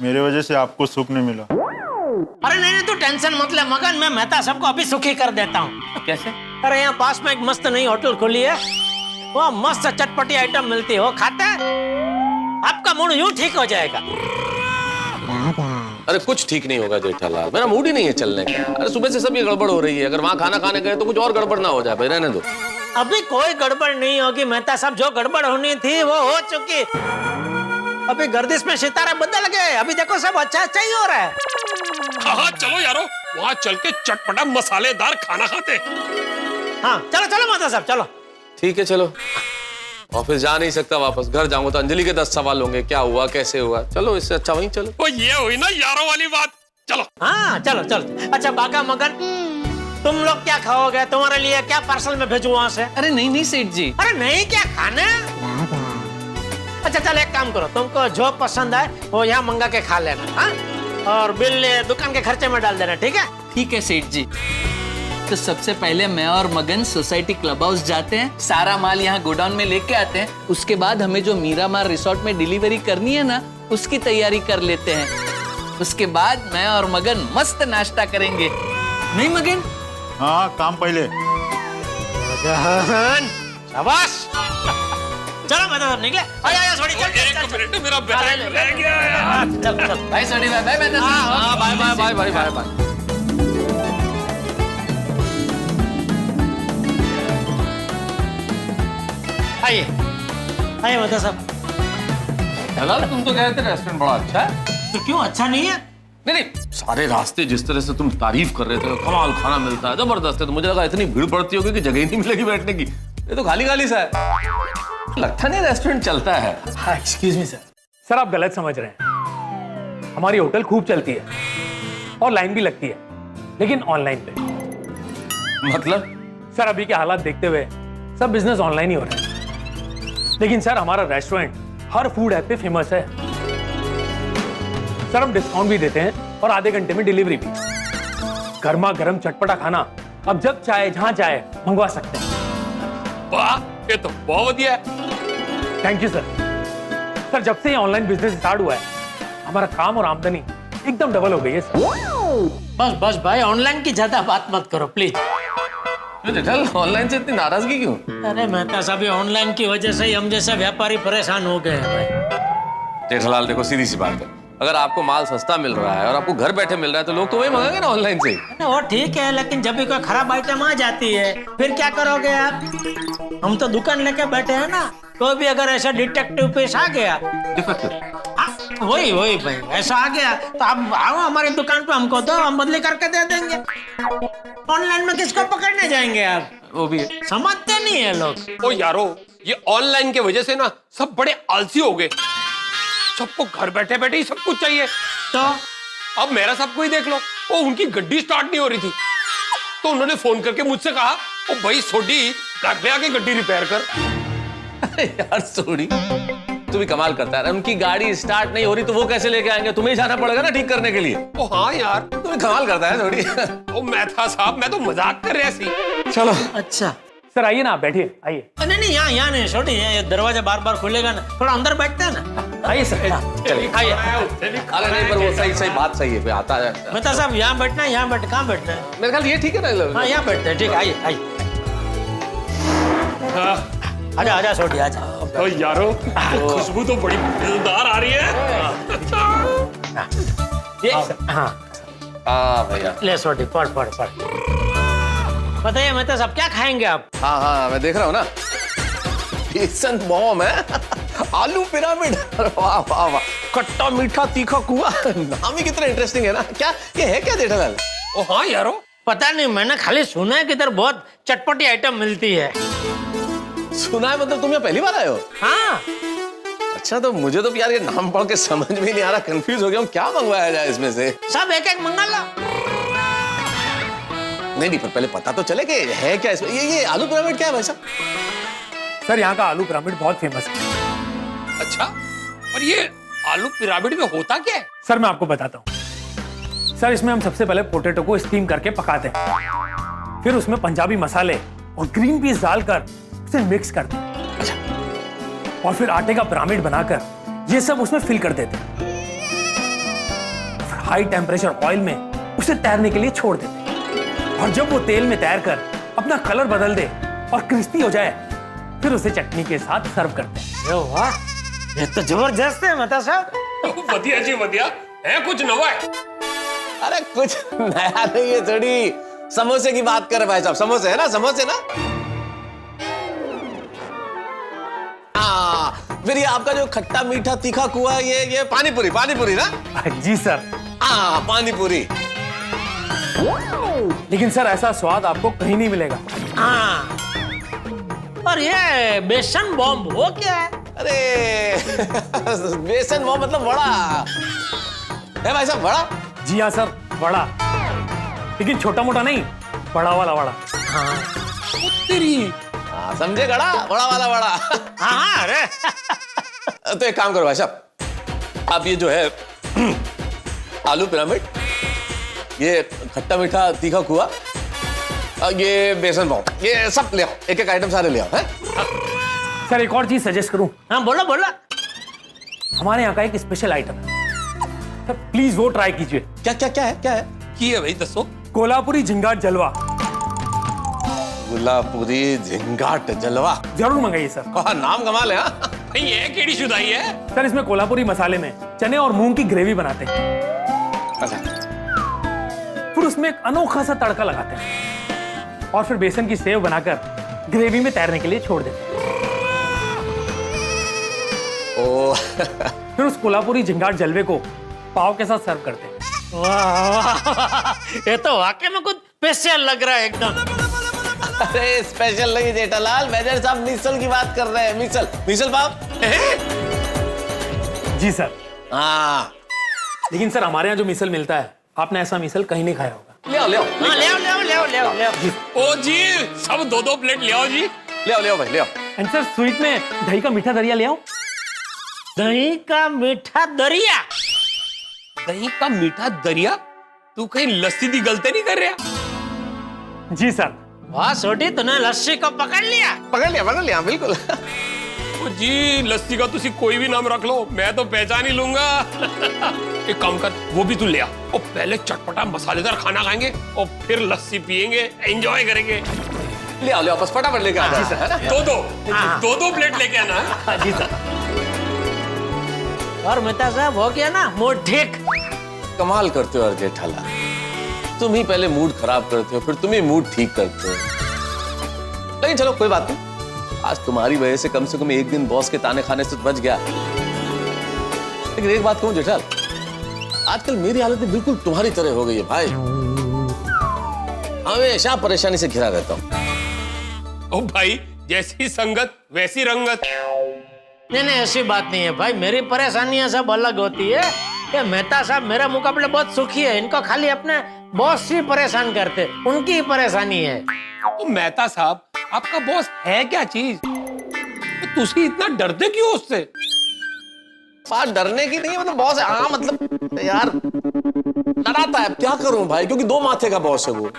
मेरे वजह से आपको सुख नहीं मिला। अरे नहीं, तू टेंशन मत ले मगन, मैं मेहता साहब को अभी सुखी कर देता हूँ। कैसे? अरे यहाँ पास में एक मस्त नई होटल खुली है, वो मस्त चटपटी आइटम मिलती है, वो खाते हैं, आपका मूड यूं ठीक हो जाएगा। अरे कुछ ठीक नहीं होगा जेठालाल, मेरा मूड ही नहीं है चलने का। अरे सुबह से सब ये गड़बड़ हो रही है। अगर वहाँ खाना खाने गए तो कुछ और गड़बड़ ना हो जाए भाई, रहने दो। अभी कोई गड़बड़ नहीं होगी मेहता साहब, जो गड़बड़ होनी थी वो हो चुकी। अभी गर्दिश में सितारे बदल गए, अभी देखो सब अच्छा ही हो रहा है। हाँ चलो यारो, वहाँ चल के चटपटा मसालेदार खाना खाते। हाँ चलो मेहता साहब, चलो। ठीक है चलो। ऑफिस जा नहीं सकता वापस, घर जाऊंगा तो अंजलि के 10 सवाल होंगे, क्या हुआ कैसे हुआ। चलो इससे अच्छा वहीं चलो। वो ये हुई ना यारों वाली बात। चलो। हाँ चलो। अच्छा बाका मगन, तुम लोग क्या खाओगे? तुम्हारे लिए क्या पार्सल में भेजूं वहाँ से? अरे नहीं सेठ जी। अरे नहीं, क्या खाना? अच्छा चल एक काम करो, तुमको जो पसंद आए वो यहाँ मंगा के खा लेना। हाँ, और बिल दुकान के खर्चे में डाल देना, ठीक है? ठीक है सेठ जी। तो सबसे पहले मैं और मगन सोसाइटी क्लब हाउस जाते हैं, सारा माल यहाँ गोडाउन में लेके आते हैं। उसके बाद हमें जो मीरामार रिसोर्ट में डिलीवरी करनी है ना, उसकी तैयारी कर लेते हैं। उसके बाद मैं और मगन मस्त नाश्ता करेंगे, नहीं मगन? हाँ, काम पहले। शाबाश। चलो मैं तो निकले। आया सोडी, चल। एक मिनट, मेरा बैग रह गया यार। चल। भाई सोडी बाय बाय। बाय। आइए मेहता साहब। तुम तो कह रहे थे रेस्टोरेंट बड़ा अच्छा है। तो क्यों अच्छा नहीं है? नहीं, सारे रास्ते जिस तरह से तुम तारीफ कर रहे थे, कमाल खाना मिलता है, जबरदस्त है, तो मुझे लगा इतनी भीड़ पड़ती होगी कि जगह ही नहीं मिलेगी बैठने की। ये तो खाली खाली सा है, लगता नहीं रेस्टोरेंट चलता है। हाँ एक्सक्यूज मी सर, आप गलत समझ रहे हैं। हमारी होटल खूब चलती है और लाइन भी लगती है, लेकिन ऑनलाइन पे। मतलब? सर अभी के हालात देखते हुए सब बिजनेस ऑनलाइन ही हो रहा है, लेकिन सर हमारा रेस्टोरेंट हर फूड ऐप पे फेमस है। सर हम डिस्काउंट भी देते हैं और आधे घंटे में डिलीवरी भी। गर्मा गर्म चटपटा खाना अब जब चाहे जहां चाहे मंगवा सकते हैं। वाह, ये तो बहुत बढ़िया है। Thank you sir. सर जब से ये ऑनलाइन बिजनेस स्टार्ट हुआ है हमारा काम और आमदनी एकदम डबल हो गई है सर। बस बस भाई, ऑनलाइन की ज्यादा बात मत करो प्लीज। जेठालाल ऑनलाइन से इतनी नाराजगी क्यों? अरे मेहता साहब, ये ऑनलाइन की वजह से ही हम जैसे व्यापारी परेशान हो गए हैं भाई। जेठालाल देखो सीधी सी बात है, अगर आपको माल सस्ता मिल रहा है और आपको घर बैठे मिल रहा है तो लोग तो वही मंगाएंगे ना ऑनलाइन से। वो ठीक है, लेकिन जब भी कोई खराब आइटम आ जाती है फिर क्या करोगे आप? हम तो दुकान लेके बैठे हैं ना, कोई भी अगर ऐसा डिटेक्टिव पीस आ गया, वही वही भाई ऐसा आ गया तो आप आओ हमारी दुकान पे, हमको दो, हम बदली करके दे देंगे। ऑनलाइन में किसको पकड़ने जाएंगे आप? वो भी है। समझते नहीं है लोग। ओ यारो, ये ऑनलाइन के वजह से ना सब बड़े आलसी हो गए। सबको घर बैठे बैठे ही सब कुछ चाहिए। तो अब मेरा सबको ही देख लो, वो उनकी गड्डी स्टार्ट नहीं हो रही थी तो उन्होंने फोन करके मुझसे कहा, ओ भाई सोडी घर पे आके गड्डी रिपेयर कर। अरे यार सोडी तू भी कमाल करता है, उनकी गाड़ी स्टार्ट नहीं हो रही तो वो कैसे लेके आएंगे? तुम्हें ही जाना पड़ेगा ना ठीक करने के लिए। ओ हाँ यार, तू भी कमाल करता है सोडी। ओ मेहता साहब, मैं तो मजाक कर रहा सी। चलो अच्छा सर आइए ना, आप बैठिए, आइए। नहीं नहीं, यहाँ नहीं छोटी, ये दरवाजा बार बार खुलेगा ना, थोड़ा अंदर बैठते हैं ना। आइए सर। चलिए आइए। अरे नहीं पर वो सही बात सही है, कोई आता है। मेहता साहब यहाँ बैठना है, यहाँ बैठ, कहाँ बैठना है? मेरे ख्याल ये ठीक है ना। हाँ यहाँ बैठते हैं, ठीक है, आइए आइए। आजा आजा छोटी आजा। ओ यारो, खुशबू तो बड़ी मजेदार आ रही है। ये हाँ हाँ भैया। ले छोटी, पढ़ पढ़ पढ़। बताइए मेहता साहब क्या खाएंगे आप? हाँ हाँ मैं देख रहा हूँ ना, बेसन बॉम है, आलू पिरामिड, वाह वाह वाह, खट्टा मीठा तीखा कुआ, नाम ही कितना इंटरेस्टिंग है ना। क्या ये है क्या जेठालाल? ओ हाँ यारो, पता नहीं, मैंने खाली सुना है कि इधर बहुत चटपटी आइटम मिलती है। सुना है मतलब तुम यहाँ पहली बार आए हो? हाँ। अच्छा तो मुझे तो यार ये नाम पढ़ के समझ में नहीं आ रहा, कंफ्यूज हो गया हूँ, क्या मंगवाया जाए इसमें से? सब एक एक मंगा लो। नहीं पर पहले पता तो चले कि है क्या इसमें। ये आलू पिरामिड क्या है भाई साहब? सर यहाँ का आलू पिरामिड बहुत फेमस है। अच्छा, और ये आलू पिरामिड में होता क्या है? सर मैं आपको बताता हूँ। सर इसमें हम सबसे पहले पोटैटो को स्टीम करके पकाते हैं, फिर उसमें पंजाबी मसाले और ग्रीन पीस डालकर उसे मिक्स करते हैं। अच्छा। और फिर आटे का पिरामिड बनाकर ये सब उसमें फिल कर देते हैं, फिर हाई टेम्परेचर ऑयल में उसे तैरने के लिए छोड़ देते हैं, और जब वो तेल में तैर कर अपना कलर बदल दे और क्रिस्पी हो जाए फिर उसे चटनी के साथ सर्व करते हैं। वाह, ये तो जबरदस्त है मेहता साहब। बढ़िया जी बढ़िया है, कुछ नवा है। अरे कुछ नया नहीं है थोड़ी, समोसे की बात कर रहे भाई साहब, समोसे है ना, समोसे ना। फिर ये आपका जो खट्टा मीठा तीखा कुआ, ये पानीपुरी, पानीपुरी ना? जी सर। हाँ पानीपुरी। लेकिन सर ऐसा स्वाद आपको कहीं नहीं मिलेगा। हाँ। और ये बेसन बॉम्ब वो क्या है? अरे बेसन वो मतलब बड़ा है भाई साहब, बड़ा। जी हाँ सर, बड़ा, लेकिन छोटा मोटा नहीं, बड़ा वाला बड़ा। हाँ तेरी, हाँ समझे, बड़ा बड़ा वाला बड़ा। हाँ अरे तो एक काम करो भाई साहब, आप ये जो है आलू पिरामिड, ये खट्टा मीठा तीखा कुआ, ये बेसन बॉम्ब, ये सब ले आओ, एक एक आइटम सारे ले आओ। सर एक और चीज सजेस्ट करूं? हाँ बोलो बोलो। हमारे यहाँ का एक स्पेशल आइटम है सर, प्लीज वो ट्राई कीजिए। क्या क्या क्या है, क्या है? की है भाई दसो। कोल्हापुरी झिंगाट जलवा। कोल्हापुरी झिंगाट जलवा, जरूर मंगाइए सर। नाम कमाल है। हाँ भाई ये केड़ी शुदाई है? सर इसमें कोल्हापुरी मसाले में चने और मूंग की ग्रेवी बनाते हैं, अच्छा, फिर उसमें एक अनोखा सा तड़का लगाते हैं और फिर बेसन की सेव बनाकर ग्रेवी में तैरने के लिए छोड़ देते हैं। ओ फिर उस कोल्हापुरी झिंगाट जलवे को पाव के साथ सर्व करते हैं। वाह, ये तो वाकई में कुछ स्पेशल लग रहा है एकदम। अरे स्पेशल नहीं जेठालाल, मैनेजर साहब मिसल की बात कर रहे हैं, मिसल, मिसल पाव। जी सर। हाँ लेकिन सर हमारे यहाँ जो मिसल मिलता है, आपने ऐसा मिसल कहीं नहीं खाया होगा। ले आओ ले आओ। हाँ ले आओ ले आओ ले आओ ले आओ ले आओ। ओ जी, सब दो दो प्लेट ले आओ जी। ले आओ ले आओ भाई, ले आओ। एंड सर स्वीट में दही का मीठा दरिया ले आओ। दही का मीठा दरिया? दही का मीठा दरिया, तू कहीं लस्सी दी गलती नहीं कर रहा? जी सर। वाह छोटी, तूने लस्सी को पकड़ लिया। बिल्कुल। ओ जी, लस्सी का तुसी कोई भी नाम रख लो, मैं तो पहचान ही लूंगा। एक काम कर, वो भी तू ले आ, और पहले चटपटा मसालेदार खाना खाएंगे और फिर लस्सी पियेंगे, एंजॉय करेंगे। ले आओ बस फटाफट लेके आ जाओ। दो प्लेट लेके आना। जी सर। और मेहता साहब हो गया ना मूड ठीक? कमाल करते हो यार जेठाला, तुम ही पहले मूड खराब करते हो, फिर तुम ही मूड ठीक करते हो। लेकिन चलो कोई बात नहीं, आज तुम्हारी वजह से कम एक दिन बॉस के ताने खाने से बच गया। लेकिन एक बात कहूं जेठाल, आजकल मेरी हालत भी बिल्कुल तुम्हारी तरह हो गई है भाई। हमेशा परेशानी से घिरा रहता हूं। ओ भाई, जैसी संगत वैसी रंगत। नहीं ऐसी बात नहीं है भाई, मेरी परेशानियां सब अलग होती है। ये मेहता साहब मेरे मुकाबले बहुत सुखी है, इनको खाली अपने बॉस ही परेशान करते, उनकी ही परेशानी है। तो मेहता साहब, आपका बॉस है क्या चीज? तो तुसी इतना डरते क्यों उससे? बात डरने की नहीं है, मतलब बॉस है। हाँ मतलब यार डराता है, क्या करूं भाई, क्योंकि दो माथे का बॉस है वो।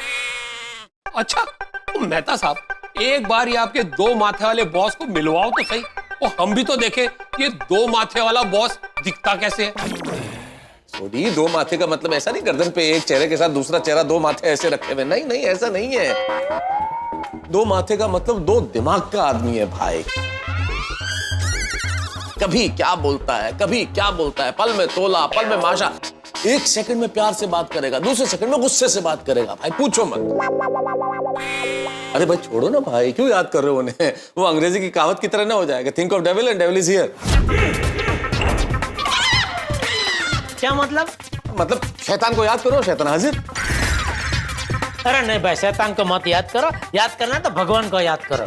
अच्छा, तो मेहता साहब, एक बार ये आपके दो माथे वाले बॉस को मिलवाओ तो सही, और हम भी तो देखें ये दो माथे वाला बॉस दिखता कैसे है। सॉरी, दो माथे का मतलब ऐसा नहीं गर्दन पे एक चेहरे के साथ दूसरा चेहरा, दो माथे ऐसे रखे हुए, नहीं ऐसा नहीं है। दो माथे का मतलब दो दिमाग का आदमी है भाई। कभी क्या बोलता है, कभी क्या बोलता है, पल में तोला पल में माशा। एक सेकंड में प्यार से बात करेगा, दूसरे सेकंड में गुस्से से बात करेगा भाई, पूछो मत। अरे भाई छोड़ो ना भाई, क्यों याद कर रहे हो उन्हें? वो अंग्रेजी की कहावत की तरह ना हो जाएगा, think of devil and devil is here. क्या मतलब? मतलब शैतान को याद करो, शैतान हाजिर। अरे नहीं भाई, शैतान को मत याद करो, याद करना तो भगवान को याद करो।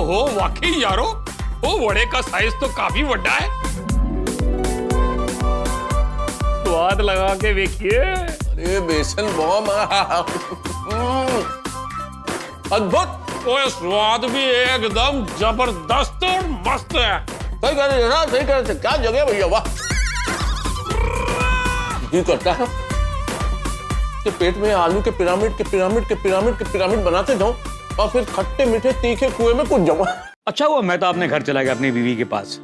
हो वाकई यारो, वो वड़े का साइज तो काफी बड़ा है। स्वाद लगा के देखिए। अरे बेसन बॉम, अद्भुत। ओए स्वाद भी एकदम जबरदस्त और मस्त है। सही कह रहे हैं, सही कह रहे हैं। क्या जगह भैया, वाह। जी करता है कि पेट में आलू के पिरामिड बनाते जाऊं और फिर खट्टे मीठे तीखे कुएं में कूद जाऊं। अच्छा हुआ मैं तो अपने घर चला गया अपनी बीवी के पास।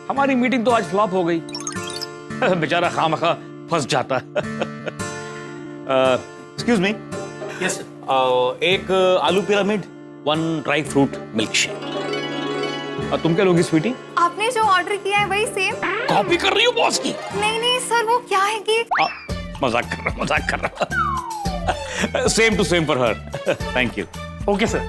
हमारी मीटिंग तो आज फ्लॉप हो गई। बेचारा खामखा फंस जाता। Excuse me. Yes sir. एक आलू pyramid, 1 dry fruit milk shake. और तुम क्या लोगी स्वीटी? आपने जो ऑर्डर किया है वही सेम। कॉपी कर रही हो बॉस की? नहीं सर, वो क्या है कि मजाक कर रहा। Same to same for her. Thank you. Okay sir.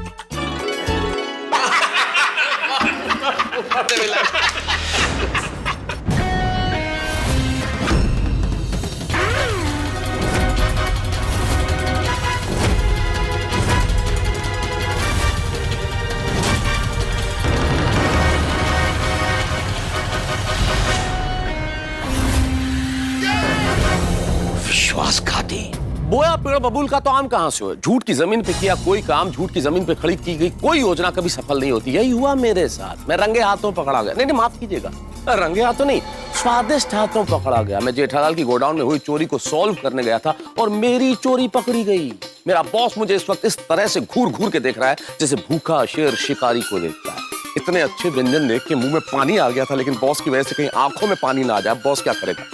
विश्वासघाती। बोया पेड़ बबूल का तो आम कहां से हो? झूठ की जमीन पे किया कोई काम, झूठ की जमीन पे खड़ी की गई कोई योजना कभी सफल नहीं होती। यही हुआ मेरे साथ। मैं रंगे हाथों पकड़ा गया। नहीं माफ कीजिएगा, रंगे हाथों नहीं, स्वादिष्ट हाथों पकड़ा गया। मैं जेठालाल की गोडाउन में हुई चोरी को सॉल्व करने गया था और मेरी चोरी पकड़ी गई। मेरा बॉस मुझे इस वक्त इस तरह से घूर घूर के देख रहा है जैसे भूखा शेर शिकारी को देखता है। इतने अच्छे व्यंजन देख के मुंह में पानी आ गया था, लेकिन बॉस की वजह से कहीं आंखों में पानी ना आ जाए। बॉस क्या करेगा?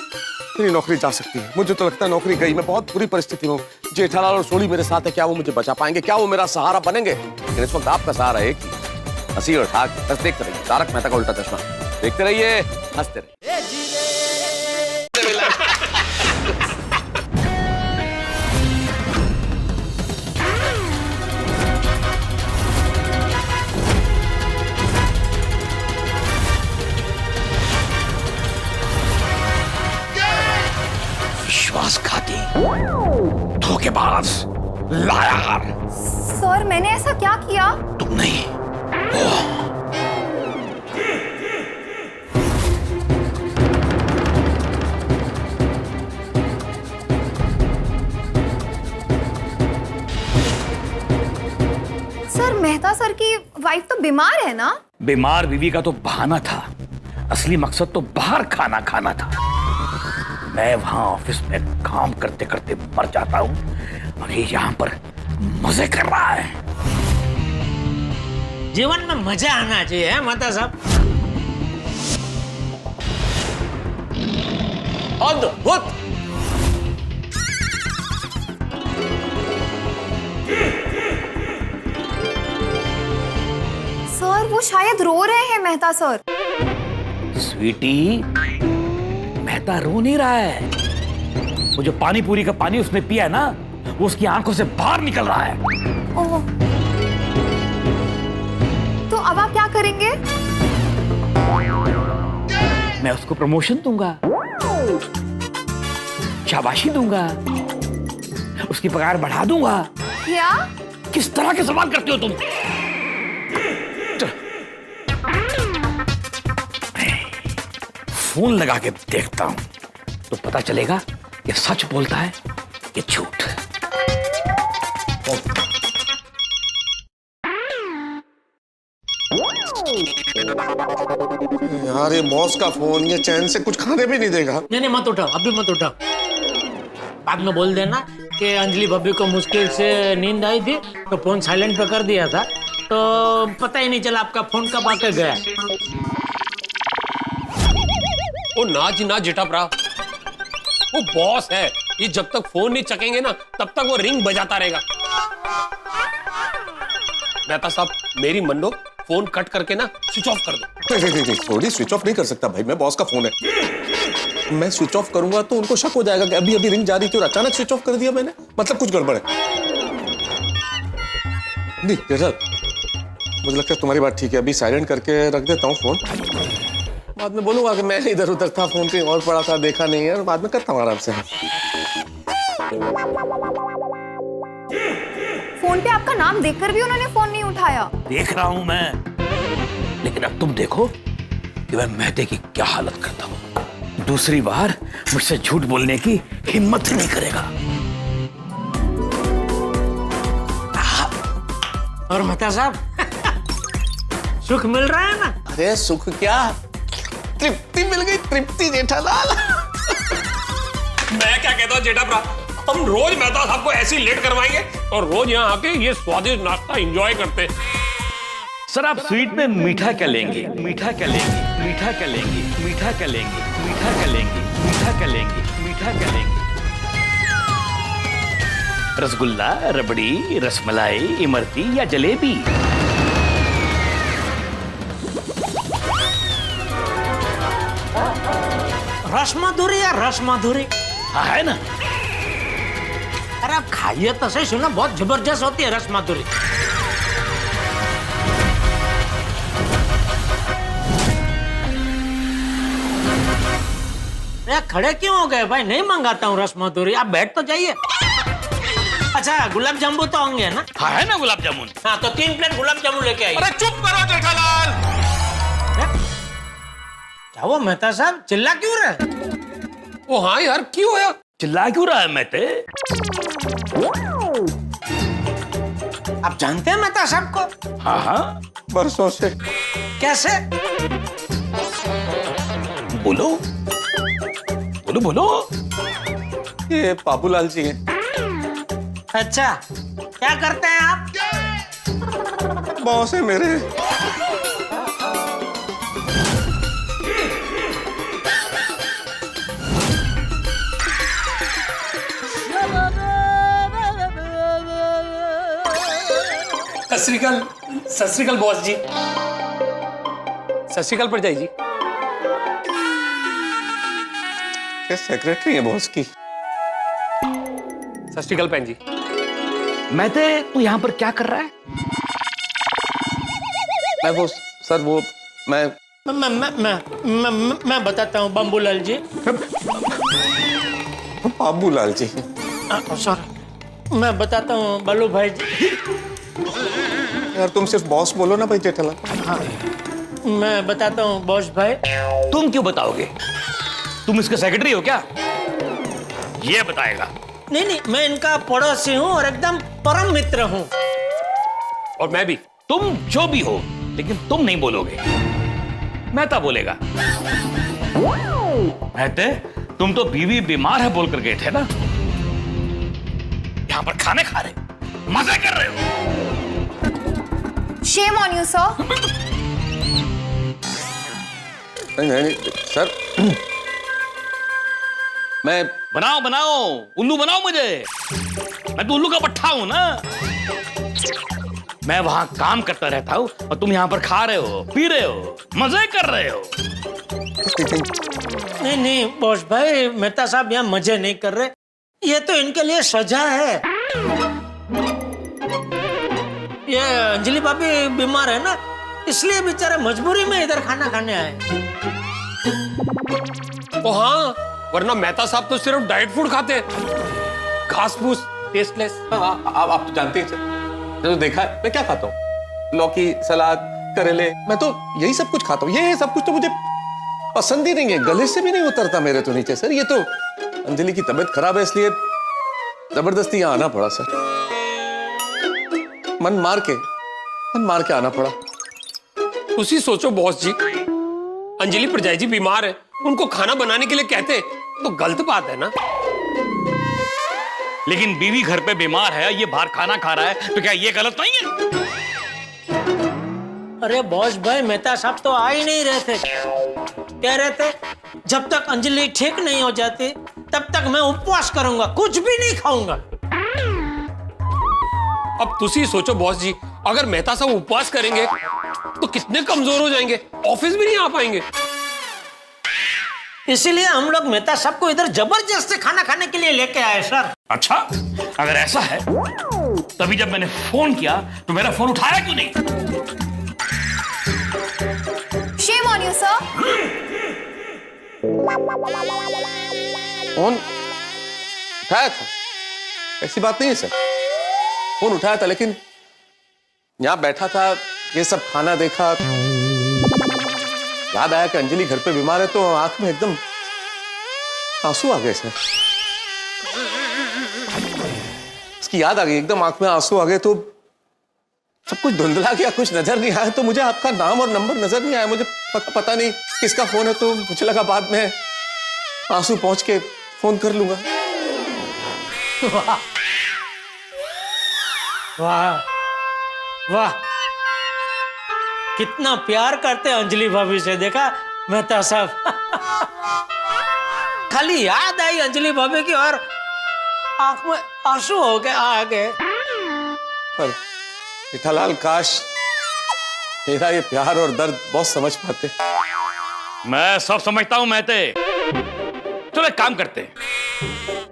मेरी नौकरी जा सकती है। मुझे तो लगता है नौकरी गई। मैं बहुत बुरी परिस्थिति में हूँ। जेठालाल और सोली मेरे साथ है, क्या वो मुझे बचा पाएंगे? क्या वो मेरा सहारा बनेंगे? लेकिन इस वक्त आपका सहारा एक ही, हंसी और ठाक। बस देखते रहिए तारक मेहता का उल्टा चश्मा। देखते रहिए, हंसते रहिए। विश्वासघाती, धोखेबाज, लायर। सर मैंने ऐसा क्या किया? तुम नहीं, वो। वाइफ तो बीमार है ना? बीमार बीवी का तो बहाना था, असली मकसद तो बाहर खाना खाना था। मैं वहां ऑफिस में काम करते करते मर जाता हूं और ये यहाँ पर मजे कर रहा है। जीवन में मजा आना चाहिए माता साहब। अद्भुत। सर वो शायद रो रहे हैं मेहता सर। स्वीटी, मेहता रो नहीं रहा है। वो जो पानी पूरी का पानी उसने पिया है ना, वो उसकी आंखों से बाहर निकल रहा है। ओह, तो अब आप क्या करेंगे? मैं उसको प्रमोशन दूंगा, शाबाशी दूंगा, उसकी पगार बढ़ा दूंगा। क्या? किस तरह के सवाल करते हो तुम? फोन लगा के देखता हूं तो पता चलेगा ये सच बोलता है ये झूठ। यार ये बॉस का फोन, ये चैन से कुछ खाने भी नहीं देगा। नहीं मत उठाओ, अभी मत उठाओ। बाद में बोल देना कि अंजलि भाभी को मुश्किल से नींद आई थी तो फोन साइलेंट पे कर दिया था, तो पता ही नहीं चला आपका फोन कब आके गया। ओ ना जी ना जेठाप्रा, वो बॉस है, ये जब तक फोन नहीं चकेंगे ना तब तक वो रिंग बजाता रहेगा। मेहता साहब मेरी मन्नो, फोन कट करके ना स्विच ऑफ कर दो। नहीं, थोड़ी स्विच ऑफ नहीं कर सकता भाई, मैं बॉस का फोन है। मैं स्विच ऑफ करूंगा तो उनको शक हो जाएगा कि अभी अभी रिंग जा रही थी और अचानक स्विच ऑफ कर दिया मैंने, मतलब कुछ गड़बड़ है। नहीं जैसा मुझे लगता है तुम्हारी बात ठीक है, अभी साइलेंट करके रख देता हूँ फोन। बाद में बोलूंगा कि मैं इधर उधर था, फोन कहीं और पड़ा था, देखा नहीं है, और बाद में करता हूँ आराम से। फोन पे आपका नाम देखकर भी उन्होंने फोन नहीं उठाया। देख रहा हूं मैं, लेकिन अब तुम देखो कि मैं मेहते की क्या हालत करता हूं। दूसरी बार मुझसे झूठ बोलने की हिम्मत ही नहीं करेगा। और मेहता साहब सुख मिल रहा है ना? अरे सुख क्या, तृप्ति मिल गई, तृप्ति जेठालाल। मैं क्या कहता हूँ जेठाप्रा, हम रोज मेहता साहब को ऐसी लेट करवाएंगे और रोज यहाँ आके ये स्वादिष्ट नाश्ता एंजॉय करते हैं। सर आप स्वीट में मीठा क्या लेंगे? मीठा क्या लेंगे? मीठा क्या लेंगे? मीठा क्या लेंगे? मीठा क्या लेंगे? मीठा क्या लेंगे? मीठा क्या लेंगे? रसगुल्ला, रबड़ी, रसमलाई, इमरती या जलेबी? रसमधुरी या रसमधुरी? हाँ है ना। अरे आप खाइए तो सही, सुना बहुत जबरदस्त होती है रसमधुरी। अरे खड़े क्यों हो गए भाई? नहीं मंगाता हूँ रसमधुरी, आप बैठ तो जाइए। अच्छा गुलाब जामुन तो होंगे ना? हाँ है ना गुलाब जामुन। हाँ तो 3 प्लेट गुलाब जामुन लेके आइए। अरे चुप करो जेठालाल। क्या वो मेहता साहब चिल्ला क्यों रहे? ओ हाँ यार क्यों है? चिल्ला क्यों रहा है मेहते? आप जानते हैं मेहता साहब को? हाँ हाँ बरसों से। कैसे? बोलो बोलो बोलो। ये बाबूलाल जी हैं। अच्छा क्या करते हैं आप? बॉस है मेरे। सत श्री अकाल बॉस जी। सत श्री अकाल परजाई जी। ये सेक्रेटरी है बॉस की। सत श्री अकाल बहन जी। मेहते तू यहाँ पर क्या कर रहा है? मैं वो सर वो मैं बताता हूँ बम्बूलाल जी। बाबूलाल जी। सॉरी मैं बताता हूँ बल्लू भाई जी। यार तुम सिर्फ बॉस बोलो ना भाई जेठालाल। हाँ मैं बताता हूँ बॉस भाई। तुम क्यों बताओगे? तुम इसके सेक्रेटरी हो क्या? ये बताएगा। नहीं मैं इनका पड़ोसी हूँ और एकदम परम मित्र हूँ। और मैं भी तुम जो भी हो, लेकिन तुम नहीं बोलोगे, मेहता बोलेगा। मेहते, तुम तो बीवी बीमार है बोलकर गए थे ना, यहां पर खाने खा रहे, मजे कर रहे हो। Shame on you, sir. नहीं सर, मैं बनाओ बनाओ, उल्लू बनाओ मुझे। मैं तो उल्लू का पट्टा हूं ना। मैं वहां काम करता रहता हूं और तुम यहां पर खा रहे हो, पी रहे हो, मजे कर रहे हो। नहीं नहीं बॉस भाई, मेहता साहब यहाँ मजे नहीं कर रहे, ये तो इनके लिए सजा है। ये अंजलि भाभी बीमार है ना, इसलिए बेचारे मजबूरी में इधर खाना खाने आए। ओ हाँ, वरना मेहता साहब तो सिर्फ डाइट फूड खाते हैं, घास फूस, टेस्टलेस। आप तो जानते हैं सर, तो देखा है मैं क्या खाता हूँ, लौकी, सलाद, करेले, मैं तो यही सब कुछ खाता हूँ। ये सब कुछ तो मुझे पसंद ही नहीं है, गले से भी नहीं उतरता मेरे तो नीचे सर। ये तो अंजलि की तबीयत खराब है इसलिए जबरदस्ती यहाँ आना पड़ा सर, मन मार के आना पड़ा। उसी सोचो बॉस जी, अंजलि प्रजाई जी बीमार है, उनको खाना बनाने के लिए कहते तो गलत बात है ना। लेकिन बीवी घर पे बीमार है, ये बाहर खाना खा रहा है, तो क्या ये गलत नहीं है? अरे बॉस भाई, मेहता साहब तो आ ही नहीं रहे थे, कह रहे थे जब तक अंजलि ठीक नहीं हो जाती तब तक मैं उपवास करूंगा, कुछ भी नहीं खाऊंगा। अब तुसी सोचो बॉस जी, अगर मेहता साहब उपवास करेंगे तो कितने कमजोर हो जाएंगे, ऑफिस भी नहीं आ पाएंगे। इसीलिए हम लोग मेहता साहब को इधर जबरदस्ती खाना खाने के लिए लेके आए सर। अच्छा, अगर ऐसा है तभी जब मैंने फोन किया तो मेरा फोन उठाया क्यों नहीं? Shame on you, sir. Phone उठाया था, ऐसी बात नहीं है सर, फोन उठाया था, लेकिन यहां बैठा था, ये सब खाना देखा, याद आया कि अंजलि घर पे बीमार है, तो आंख में एकदम आंसू आ गए सर। इसकी याद आ गई, एकदम आंख में आंसू आ गए, तो सब कुछ धुंधला गया, कुछ नजर नहीं आया। तो मुझे आपका नाम और नंबर नजर नहीं आया, मुझे पता नहीं किसका फोन है, तो मुझे लगा बाद में आंसू पहुंच के फोन कर लूंगा। वाह वाह, कितना प्यार करते अंजलि भाभी से, देखा मेहता साहब। खाली याद आई अंजलि भाभी की और आंख में आंसू हो गए, आ गए। पर जेठालाल, काश मेरा ये प्यार और दर्द बहुत समझ पाते। मैं सब समझता हूं मेहते। चलो एक काम करते हैं,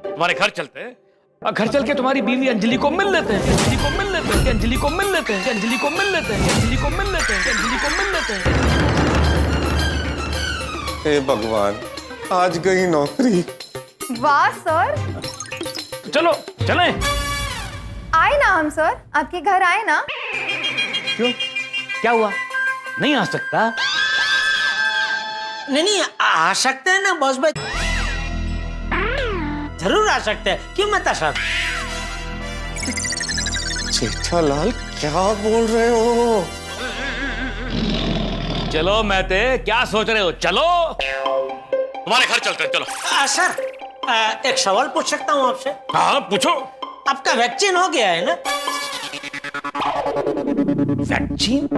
तुम्हारे घर चलते हैं, और घर चल के तुम्हारी बीवी अंजलि को मिल लेते हैं, अंजलि को मिल लेते हैं, अंजलि को मिल लेते हैं, अंजलि को मिल लेते हैं, अंजलि को मिल लेते हैं, अंजलि को मिल लेते हैं। हे भगवान, आज गई नौकरी। वाह सर, चलो चलें। आए ना हम सर, आपके घर आए ना। क्यों, क्या हुआ? नहीं आ सकता? नहीं, आ सकते हैं ना बॉस भाई, जरूर आ सकते हैं, क्यों मेहता साहब? जेठालाल, क्या बोल रहे हो? चलो मेहते, क्या सोच रहे हो? चलो तुम्हारे घर चलते हैं, चलो। सर, एक सवाल पूछ सकता हूँ आपसे? हाँ पूछो। आपका वैक्सीन हो गया है ना? Vaccine?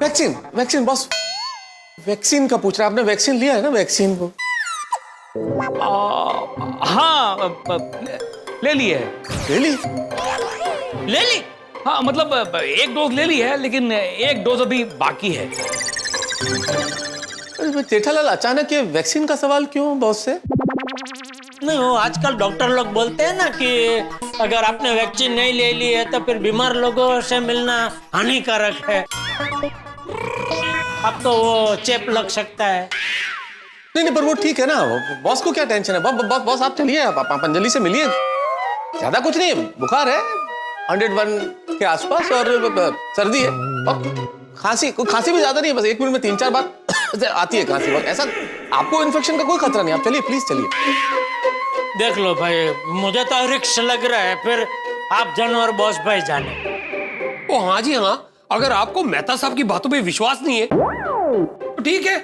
Vaccine vaccine boss, vaccine का पूछ रहा है आपने? वैक्सीन लिया है ना, वैक्सीन को? हाँ ले ली है। ले ली? ले ली? हाँ मतलब एक डोज ले ली है, लेकिन एक डोज अभी बाकी है। अरे जेठालाल, अचानक ये वैक्सीन का सवाल क्यों बॉस से? नहीं, वो आजकल डॉक्टर लोग बोलते हैं ना कि अगर आपने वैक्सीन नहीं ले ली है तो फिर बीमार लोगों से मिलना हानिकारक है, अब तो वो चेप लग सकता है। नहीं, पर वो ठीक है ना, बॉस को क्या टेंशन है? बॉस आप चलिए, आप अंजलि से मिलिए, ज्यादा कुछ नहीं, बुखार है 101 के आसपास और सर्दी है और खांसी भी ज्यादा नहीं है, बस 1 मिनट में 3-4 बार आती है खांसी, बस ऐसा। आपको इन्फेक्शन का कोई खतरा नहीं, आप चलिए, प्लीज चलिए। देख लो भाई, मुझे तो रिक्स लग रहा है, फिर आप जानो और बॉस भाई जाने। ओ हाँ जी हाँ, अगर आपको मेहता साहब की बातों पे विश्वास नहीं है तो ठीक है,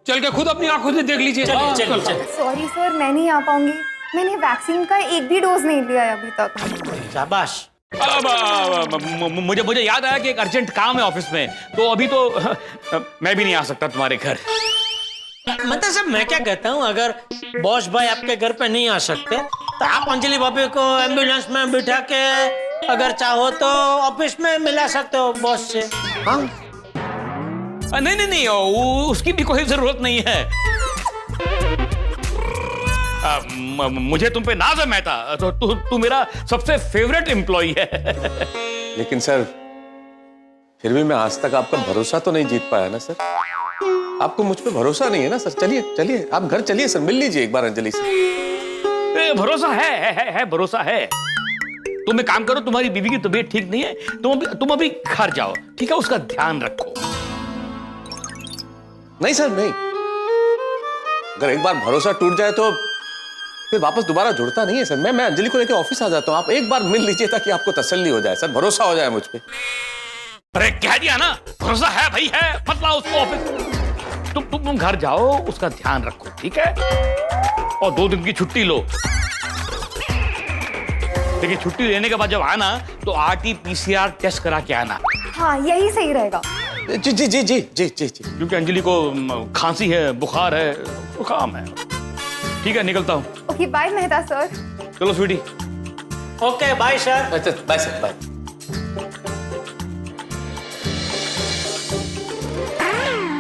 चल के खुद अपनी आंखों से देख लीजिए। सॉरी सर, मैं नहीं आ पाऊंगी। मैंने वैक्सीन का एक भी डोज नहीं लिया है अभी तक। शाबाश। मुझे याद आया कि एक अर्जेंट काम है ऑफिस में, तो अभी तो मैं भी नहीं आ सकता तुम्हारे घर। मतलब सब मैं क्या कहता हूँ, अगर बॉस भाई आपके घर पे नहीं आ सकते तो आप अंजलि भाभी को एम्बुलेंस में बिठा के अगर चाहो तो ऑफिस में मिला सकते हो बॉस से। हाँ नहीं, उसकी भी कोई जरूरत नहीं है। मुझे तुम पे नाज है मेहता, तो तू मेरा सबसे फेवरेट एम्प्लॉई है। लेकिन सर फिर भी मैं आज तक आपका भरोसा तो नहीं जीत पाया ना सर। आपको मुझ पे भरोसा नहीं है ना सर। चलिए आप घर चलिए सर, मिल लीजिए एक बार अंजलि से। भरोसा है, भरोसा है। तुम एक काम करो, तुम्हारी बीवी की तबीयत ठीक नहीं है, तुम अभी घर जाओ, ठीक है? उसका ध्यान रखो। नहीं सर नहीं, अगर एक बार भरोसा टूट जाए तो फिर वापस दोबारा जुड़ता नहीं है सर। मैं अंजलि को लेकर ऑफिस आ जाता हूँ, आप एक बार मिल लीजिए ताकि आपको तसल्ली हो जाए सर, भरोसा हो जाए मुझ पे। अरे कह दिया ना, भरोसा है भाई है, मत लाओ उसको ऑफिस। तुम घर जाओ, उसका ध्यान रखो, ठीक है? और 2 दिन की छुट्टी लो। लेकिन छुट्टी लेने के बाद जब आना तो RT-PCR टेस्ट करा के आना। हाँ, यही सही रहेगा। जी। क्योंकि अंजलि को खांसी है, बुखार है, जुकाम है। ठीक है, निकलता हूँ। Okay, bye Mehta sir. चलो sweetie. Okay bye sir. Bye sir, bye.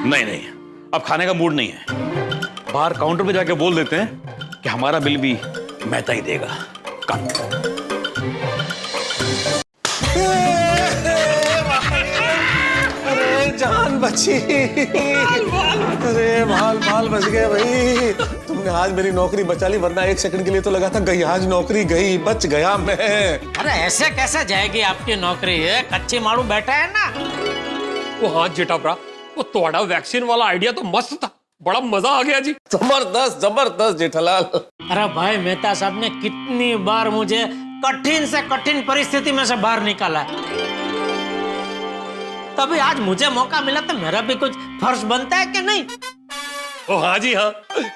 नहीं, अब खाने का मूड नहीं है। बाहर काउंटर पे जाके बोल देते हैं कि हमारा बिल भी मेहता ही देगा। कम। जान बची। अरे बाल बच गए भाई। तुमने आज मेरी नौकरी बचा ली, वरना 1 सेकंड के लिए तो लगा था गई, आज नौकरी गई, बच गया मैं। अरे ऐसे कैसे जाएगी आपकी नौकरी? है कच्ची मारू बैठा है ना। वो हाँ जेठाभरा, वो तुम्हारा वैक्सीन वाला आइडिया तो मस्त था, बड़ा मजा आ गया जी। जबरदस्त जेठालाल। अरे भाई मेहता साहब ने कितनी बार मुझे कठिन से कठिन परिस्थिति में से बाहर निकाला, तभी आज मुझे मौका मिला तो मेरा भी कुछ फर्ज बनता है कि नहीं? ओ हाँ जी हाँ,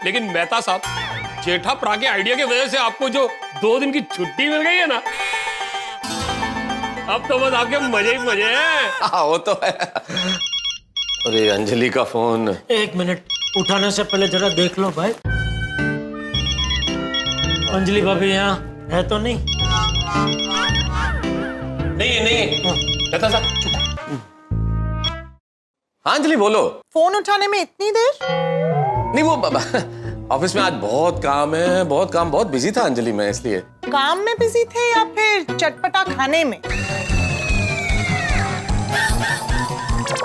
लेकिन मेहता साहब, जेठाभरा के आइडिया की वजह से आपको जो 2 दिन की छुट्टी मिल गई है ना, अब तो बस आपके मजे ही मजे हैं। हाँ वो तो है। अरे अंजलि का फोन। 1 मिनट, उठाने से पहले जरा देख लो भाई, अंजलि भाभी यहाँ है तो नहीं? नहीं मेहता साहब। हाँ अंजलि बोलो। फोन उठाने में इतनी देर? नहीं वो ऑफिस में आज बहुत काम है, बहुत बिजी था अंजलि मैं, इसलिए। काम में बिजी थे या फिर चटपटा खाने में?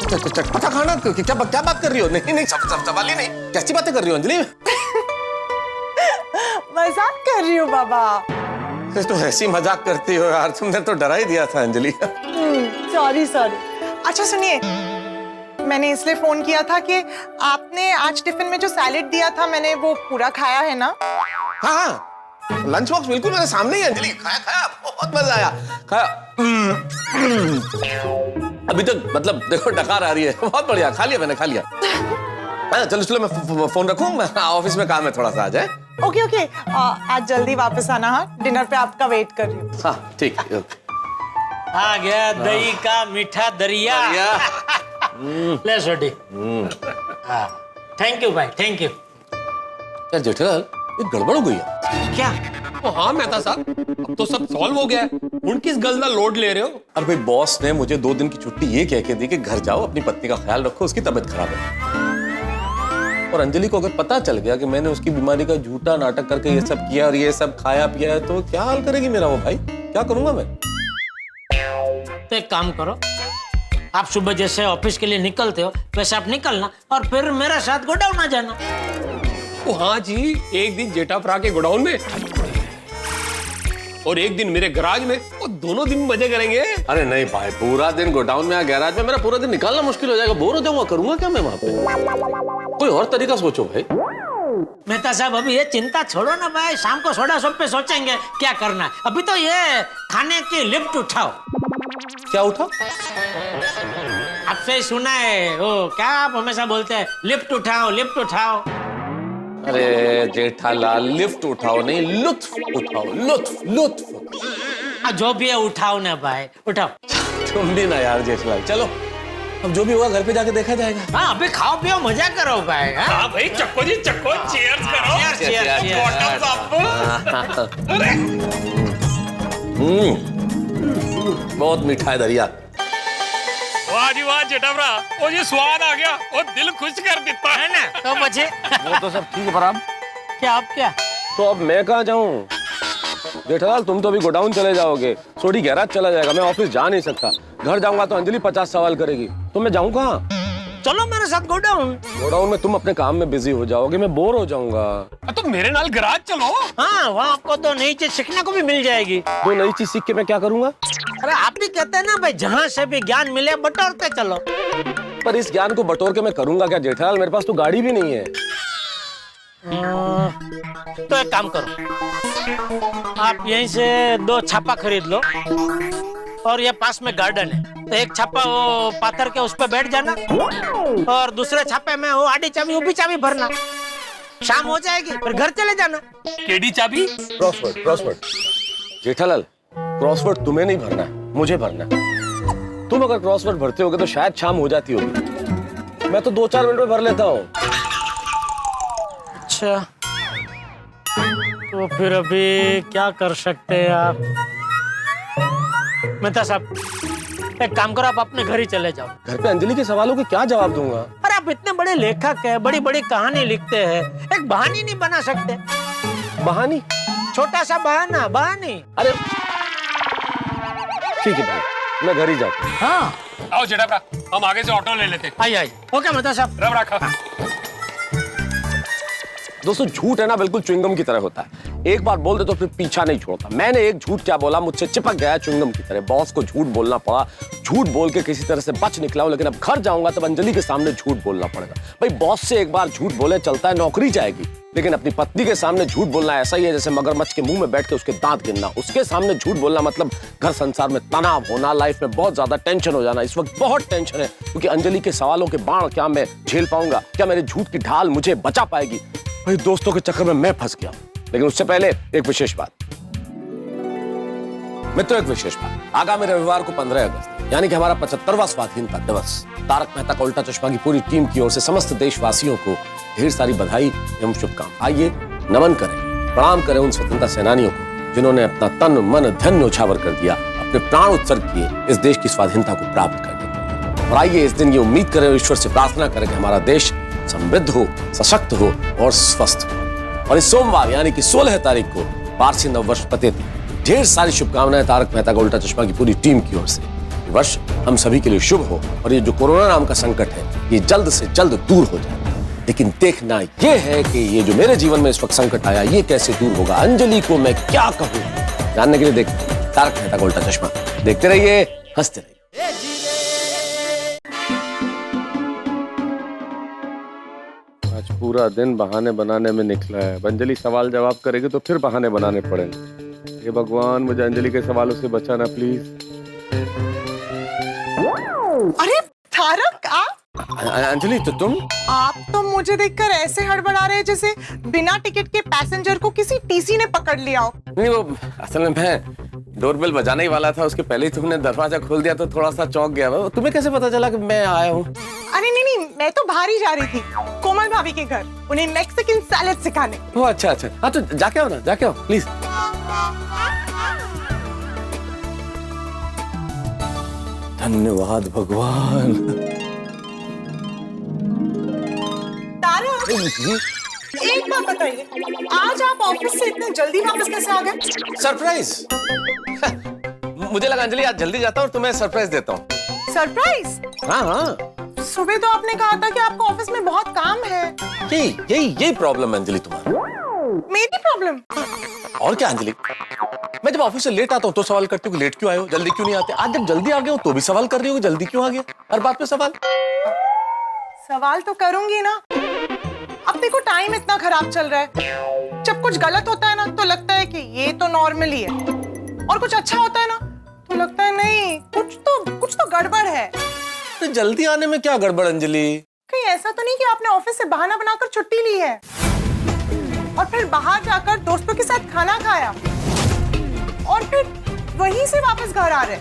चटपटा खाना? क्या बात कर रही हो? नहीं सवाल ही नहीं, कैसी बातें कर रही हो अंजलि? मजाक कर रही हूँ बाबा। तो ऐसी मजाक करती हो यार, तुमने तो डरा ही दिया था अंजलि। सॉरी। अच्छा सुनिए, मैंने इसलिए फोन किया था कि आपने आज टिफिन में जो सैलेड दिया था, मैंने वो पूरा खाया है ना? हाँ, लंच बॉक्स बिल्कुल मेरे सामने ही अंजलि। खाया, बहुत मजा आया, खाया। अभी तक मतलब देखो डकार आ रही है, बहुत बढ़िया। खा लिया मैंने, खा लिया। चलो मैं फोन रखूं, मैं ऑफिस में काम है थोड़ा सा आज है। ओके, आज जल्दी वापस आना। हाँ, डिनर पे आपका वेट कर रही हूँ। हाँ ठीक है। आ गया दही का मीठा दरिया। ले छोटी। हाँ, थैंक यू भाई, थैंक यू। यार जेठालाल, ये गड़बड़ हो गई है क्या? ओ हाँ मेहता साहब, अब तो सब सॉल्व हो गया है, उन किस गल का लोड ले रहे हो? अरे भाई बॉस ने मुझे 2 दिन की छुट्टी ये कह के दी कि घर जाओ, अपनी पत्नी का ख्याल रखो, उसकी तबीयत खराब है। और अंजलि को अगर पता चल गया कि मैंने उसकी बीमारी का झूठा नाटक करके ये सब किया और ये सब खाया पिया है, तो क्या हाल करेगी मेरा वो भाई? क्या करूंगा मैं? तो एक काम करो, आप सुबह जैसे ऑफिस के लिए निकलते हो वैसे आप निकलना और फिर मेरे साथ गोडाउन आ जाना। ओ हाँ जी, एक दिन जेठाभरा के गोडाउन में और एक दिन मेरे गैराज में, और दोनों दिन मजे करेंगे। अरे नहीं भाई, पूरा दिन गोडाउन में या गैराज में मेरा पूरा दिन निकालना मुश्किल हो जाएगा, बोर हो जाऊंगा। करूंगा क्या मैं वहां पे? कोई और तरीका सोचो भाई। मेहता साहब अभी ये चिंता छोड़ो ना भाई, शाम को सोडा शॉप पे सोचेंगे क्या करना है। अभी तो ये खाने की लिफ्ट उठाओ। क्या उठा? आपसे सुना है वो क्या आप हमेशा बोलते हैं लिफ्ट उठाओ लिफ्ट उठाओ। अरे जेठालाल, लिफ्ट उठाओ नहीं, लुत्फ उठाओ, लुत्फ लुत्फ। जो भी है उठाओ ना भाई, उठाओ। तुम भी ना यार जेठालाल, चलो अब जो भी होगा घर पे जाके देखा जाएगा। हाँ अभी खाओ पियो मजा करो भाई। हाँ भाई, चक्को जी चक्को, चीयर्स करो। Cheers, bottoms up. बहुत मीठा है दरिया। वाह जी वाह जेठाभरा, वो ये स्वाद आ गया, वो दिल खुश कर देता है ना। तो बचे वो तो सब ठीक है, पर अब क्या आप क्या तो अब मैं कहाँ जाऊँ? जेठालाल तुम तो अभी गोडाउन चले जाओगे, सोडी गैराज चला जाएगा, मैं ऑफिस जा नहीं सकता। घर जाऊंगा तो अंजलि 50 सवाल करेगी, तो मैं जाऊँ कहाँ? चलो मेरे साथ गोडाउन। गोडाउन में तुम अपने काम में बिजी हो जाओगे, मैं बोर हो जाऊंगा। तो मेरे नाल गराज चलो। हाँ वहाँ आपको तो नई चीज सीखने को भी मिल जाएगी। तो नई चीज सीख के मैं क्या करूंगा? अरे आप भी कहते हैं ना भाई, जहाँ से भी ज्ञान मिले बटोरते चलो। पर इस ज्ञान को बटोर के मैं करूंगा क्या जेठालाल? मेरे पास तो गाड़ी भी नहीं है। तो एक काम करो, आप यहीं से 2 छापा खरीद लो, और ये पास में गार्डन है, तो एक छापा वो पाथर के उस पर बैठ जाना, और दूसरे छापे में वो आड़ी चाबी ऊपी चाबी भरना। शाम हो जाएगी फिर घर चले जाना। केडी चाबी? Crossword crossword. जेठालाल क्रॉसवर्ड तुम्हें नहीं भरना है, मुझे भरना है। तुम अगर क्रॉसवर्ड भरते होगे तो शायद शाम हो जाती होगी, मैं तो 2-4 मिनट में भर लेता हूँ। अच्छा तो फिर अभी क्या कर सकते हैं आप? मेहता साहब एक काम करो, आप अपने घर ही चले जाओ। घर पे अंजलि के सवालों के क्या जवाब दूंगा? अरे आप इतने बड़े लेखक हैं, बड़ी बड़ी कहानी लिखते हैं, एक बहानी नहीं बना सकते? बहानी? छोटा सा बहाना, बहानी। अरे ठीक है भाई, मैं घर ही जाता हूँ। हाँ आओ जेठाभरा, हम आगे से ऑटो ले लेते हैं। आई आई। ओके मेहता साहब, रब रखा। दोस्तों झूठ है ना बिल्कुल च्युइंगम की तरह होता है, एक बार बोल दे तो फिर पीछा नहीं छोड़ता। मैंने एक झूठ क्या बोला, मुझसे चिपक गया च्युइंगम की तरह। बॉस को झूठ बोलना पड़ा, झूठ बोल के किसी तरह से बच निकला हूं, लेकिन अब घर जाऊंगा तब अंजलि के सामने झूठ बोलना पड़ेगा। भाई बॉस से एक बार झूठ बोले चलता है, नौकरी जाएगी, लेकिन अपनी पत्नी के सामने झूठ बोलना ऐसा ही है जैसे मगरमच्छ के मुंह में बैठ के उसके दांत गिनना। उसके सामने झूठ बोलना मतलब घर संसार में तनाव होना, लाइफ में बहुत ज्यादा टेंशन हो जाना। इस वक्त बहुत टेंशन है, क्योंकि अंजलि के सवालों के बाण क्या मैं झेल पाऊंगा? क्या मेरे झूठ की ढाल मुझे बचा पाएगी? भाई दोस्तों के चक्कर में मैं फंस गया। लेकिन उससे पहले एक विशेष बात मित्रों, एक विशेष बात। आगामी रविवार को 15 अगस्त यानी कि हमारा 75वां स्वाधीनता दिवस, तारक मेहता का उल्टा चश्मा की पूरी टीम की ओर से समस्त देशवासियों को ढेर सारी बधाई एवं शुभकामनाएं। आइए नमन करें, प्रणाम करें उन स्वतंत्रता सेनानियों को जिन्होंने अपना तन मन धन न्योछावर कर दिया, अपने प्राण उत्सर्ग किए इस देश की स्वाधीनता को प्राप्त करने के। और आइए इस दिन ये उम्मीद करें, ईश्वर से प्रार्थना करें कि हमारा देश समृद्ध हो, सशक्त हो और स्वस्थ हो। और इस सोमवार यानी कि 16 तारीख को पारसी नववर्ष पते थी। ढेर सारी शुभकामनाएं तारक मेहता का उल्टा चश्मा की पूरी टीम की ओर से। ये वर्ष हम सभी के लिए शुभ हो, और ये जो कोरोना नाम का संकट है ये जल्द से जल्द दूर हो जाए। लेकिन देखना ये है कि ये जो मेरे जीवन में इस वक्त संकट आया ये कैसे दूर होगा। अंजलि को मैं क्या कहूँ, जानने के लिए देखते तारक मेहता का उल्टा चश्मा। देखते रहिए, हंसते रहिए। आज पूरा दिन बहाने बनाने में निकला है। अंजलि सवाल जवाब करेगी तो फिर बहाने बनाने पड़ेंगे। हे भगवान, मुझे अंजलि के सवालों से बचाना प्लीज। अरे तारक आप? अंजलि तो तुम? आप तो मुझे देखकर ऐसे हड़बड़ा रहे जैसे बिना टिकट के पैसेंजर को किसी टीसी ने पकड़ लिया हो। नहीं, वो असल में मैं डोरबेल बजाने ही वाला था, उसके पहले ही तुमने दरवाजा खोल दिया तो थोड़ा सा चौंक गया। तुम्हें कैसे पता चला कि मैं आया हूँ? अरे नहीं नहीं, मैं तो बाहर ही जा रही थी कोमल भाभी के घर, उन्हें मैक्सिकन सैलेड सिखाने। ओह अच्छा अच्छा, हाँ तो जाके आओ ना, जाके आओ प्लीज। धन्यवाद भगवान। तारक एक बात बताइए, आज आप ऑफिस से इतने जल्दी वापस कैसे आ गए? सरप्राइज। मुझे लगा अंजलि आज जल्दी जाता हूँ और तुम्हें सरप्राइज देता हूँ। सरप्राइज? हाँ हाँ, सुबह तो आपने कहा था कि आपको ऑफिस में बहुत काम है। यही प्रॉब्लम है अंजलि तुम्हारी। मेरी प्रॉब्लम? और क्या अंजलि, मैं जब ऑफिस से लेट आता हूँ तो सवाल करती हूँ लेट क्यों आए हो, जल्दी क्यों नहीं आते। आज जब जल्दी आ गए हो तो भी सवाल कर रही हो जल्दी क्यों आ गया। हर बात पे सवाल। सवाल तो करूंगी ना। अब देखो टाइम इतना खराब चल रहा है, जब कुछ गलत होता है ना तो लगता है कि ये तो नॉर्मल ही है, और कुछ अच्छा होता है ना तो लगता है नहीं, कुछ तो गड़बड़ है। तो जल्दी आने में क्या गड़बड़ अंजलि? कहीं ऐसा तो नहीं कि आपने ऑफिस से बहाना बनाकर छुट्टी ली है और फिर बाहर जाकर दोस्तों के साथ खाना खाया और फिर वहीं से वापस घर आ रहे?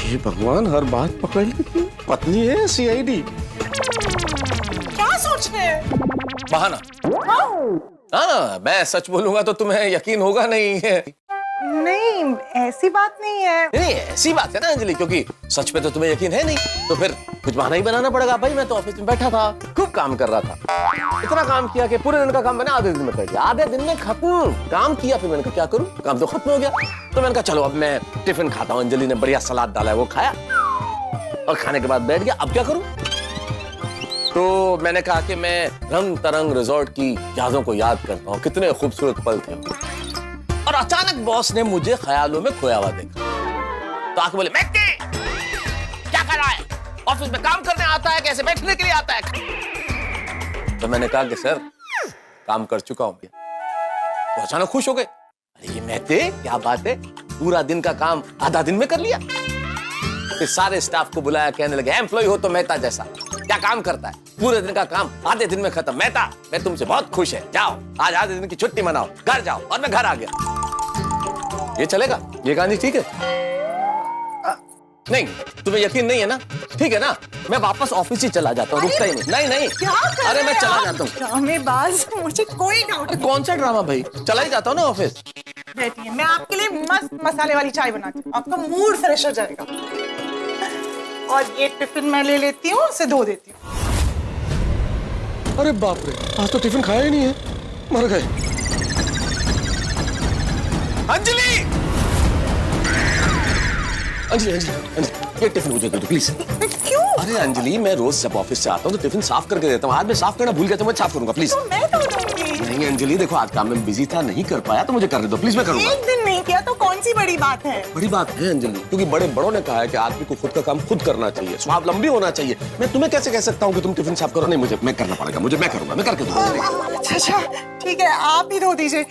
ये भगवान, हर बात पकड़ लेती। पत्नी है सीआईडी। क्या सोच रहे हैं? बहाना? हाँ, मैं सच बोलूंगा तो तुम्हें यकीन होगा नहीं है। नहीं, ऐसी बात नहीं है। नहीं, ऐसी बात है ना अंजलि, क्योंकि सच पे तो तुम्हें यकीन है नहीं, तो फिर कुछ बहाना ही बनाना पड़ेगा। भाई मैं तो ऑफिस में बैठा था, खूब काम कर रहा था, इतना काम किया कि पूरे दिन का काम मैंने आधे दिन में कर दिया, आधे दिन में खत्म काम किया। फिर मैंने कहा क्या करूं, काम तो खत्म हो गया। तो मैंने कहा चलो अब मैं टिफिन खाता हूँ। अंजलि ने बढ़िया सलाद डाला है, वो खाया और खाने के बाद बैठ गया। अब क्या करूं? तो मैंने कहा कि मैं रंग तरंग रिजॉर्ट की यादों को याद करता हूँ, कितने खूबसूरत पल थे। और अचानक बॉस ने मुझे ख्यालों में खोया हुआ देखा, तो आके बोले मैक्टी क्या कर रहा है, ऑफिस में काम करने आता है कैसे बैठने के लिए आता है? तो मैंने कहा कि सर काम कर चुका हूं। तो अचानक खुश हो गए, अरे ये मैक्टी क्या बात है, पूरा दिन का काम आधा दिन में कर लिया। फिर सारे स्टाफ को बुलाया, कहने लगे एम्प्लॉय हो तो मेहता जैसा, क्या काम करता है, पूरे दिन का काम आधे दिन में खत्म। मेहता मैं तुमसे बहुत खुश है, जाओ आज आधे दिन की छुट्टी मनाओ, घर जाओ। और मैं घर आ गया। ये चलेगा? ये कहानी ठीक है? नहीं, तुम्हें यकीन नहीं है ना? ठीक है ना, मैं वापस ऑफिस ही चला जाता हूँ, रुकता ही नहीं। नहीं अरे मैं चला जाता हूँ। ड्रामेबाज, मुझे कोई डाउट नहीं। कौन सा ड्रामा भाई, चला ही जाता हूँ ना ऑफिस। बैठिए, मैं आपके लिए मस्त मसाले वाली चाय बनाती हूँ, आपका मूड फ्रेश हो जाएगा। और ये टिफिन मैं ले लेती हूँ, उसे धो देती हूँ। अरे बाप रे, आज तो टिफिन खाया ही नहीं है, मर गए। अंजलि अंजलि अंजलि अंजलि, ये टिफिन मुझे दे दो प्लीज। क्यों? अरे अंजलि, मैं रोज जब ऑफिस से आता हूँ तो टिफिन साफ करके देता हूँ, आज मैं साफ करना भूल गया तो मैं साफ करूंगा प्लीज। तो मैं धो दूंगी। नहीं अंजलि, देखो आज काम में बिजी था, नहीं कर पाया, तो मुझे करने दो प्लीज, मैं करूंगा। एक दिन नहीं किया तो कौन सी बड़ी बात है? बड़ी बात है अंजलि, क्योंकि बड़े बड़ों ने कहा है कि आदमी को खुद का काम खुद करना चाहिए, स्वावलंबी होना चाहिए। मैं तुम्हें कैसे कह सकता हूँ कि तुम टिफिन साफ करो? नहीं, मुझे मैं करना पड़ेगा, मैं करूंगा, मैं करके दूंगा। अच्छा ठीक है, आप ही धो दीजिए।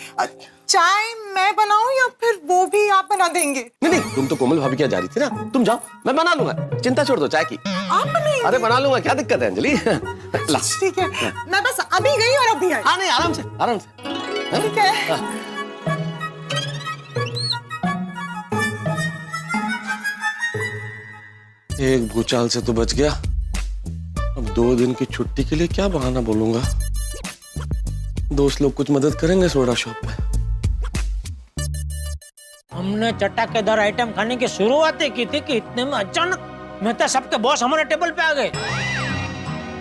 चाय मैं बनाऊं या फिर वो भी आप बना देंगे? नहीं, तुम तो कोमल भाभी क्या जा रही थी ना, तुम जाओ, मैं बना लूंगा, चिंता छोड़ दो चाय की। आप बनाएंगे? अरे बना लूंगा, क्या दिक्कत है अंजलि। ठीक है, मैं बस अभी गई और अभी आई। हाँ नहीं, आराम से आराम से। ठीक है। एक भूचाल से तो बच गया, अब 2 दिन की छुट्टी के लिए क्या बहाना बोलूंगा। दोस्त लोग कुछ मदद करेंगे सोडा शॉप पे। हमने चटाकेदार आइटम खाने की शुरुआत ही की थी कि इतने में अचानक मेहता साहब के बॉस हमारे टेबल पे आ गए।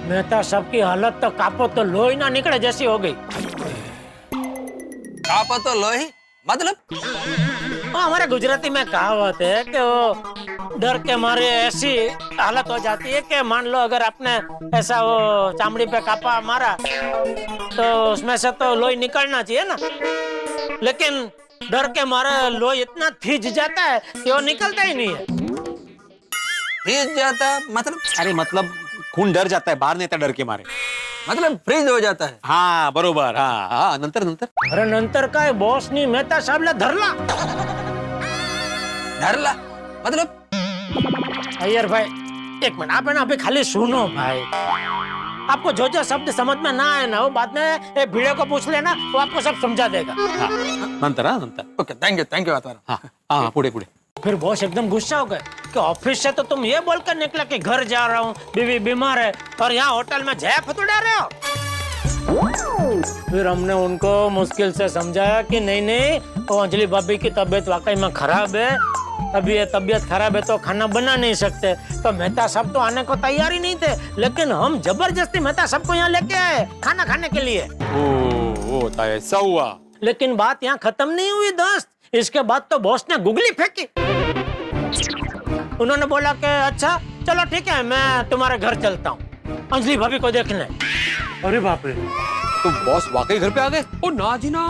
मेहता साहब की हालत तो कापो तो लोही ना निकले जैसी हो गई। कापो तो लोही मतलब? हमारे गुजराती में कहावत है कि वो डर के मारे ऐसी हालत हो जाती है कि मान लो अगर आपने ऐसा वो चामड़ी पे कापा मारा तो उसमें से तो लोही निकलना चाहिए ना, लेकिन डर के मारे लोही इतना खींच जाता है कि वो निकलता ही नहीं है। खींच जाता मतलब? अरे मतलब खून डर जाता है, बाहर नहीं आता डर के मारे, मतलब फ्रीज हो जाता है। हाँ बरोबर। हाँ नंतर नंतर अरे नंतर काय बॉस नी मेहता साहबला धरला मतलब? अय्यर भाई एक मिनट, आप है ना अभी खाली सुनो भाई, आपको जो जो शब्द समझ में ना आए ना वो बाद में भिड़े को पूछ लेना, वो आपको सब समझा देगा। नंतर नंतर। Okay, thank you Atmaram. हाँ पुढे पुढे। फिर बॉस एकदम गुस्सा हो गए कि ऑफिस से तो तुम ये बोलकर निकला कि घर जा रहा हूँ, बीवी बीमार है, और यहाँ होटल में जया फतुड़ा रहे हो। फिर हमने उनको मुश्किल से समझाया कि नहीं, वो अंजलि भाभी की तबीयत वाकई में खराब है, अभी ये तबीयत खराब है तो खाना बना नहीं सकते। तो मेहता साहब तो आने को तैयार ही नहीं थे, लेकिन हम जबरदस्ती मेहता साहब को यहाँ लेके आए खाना खाने के लिए। ओ ऐसा हुआ। लेकिन बात यहाँ खत्म नहीं हुई दोस्त, इसके बाद तो बॉस ने गुगली फेंकी। उन्होंने बोला कि अच्छा चलो ठीक है, मैं तुम्हारे घर चलता हूँ अंजलि भाभी को देखने। अरे बाप रे, तो बॉस वाकई घर पे आ गए? ओ ना जी ना,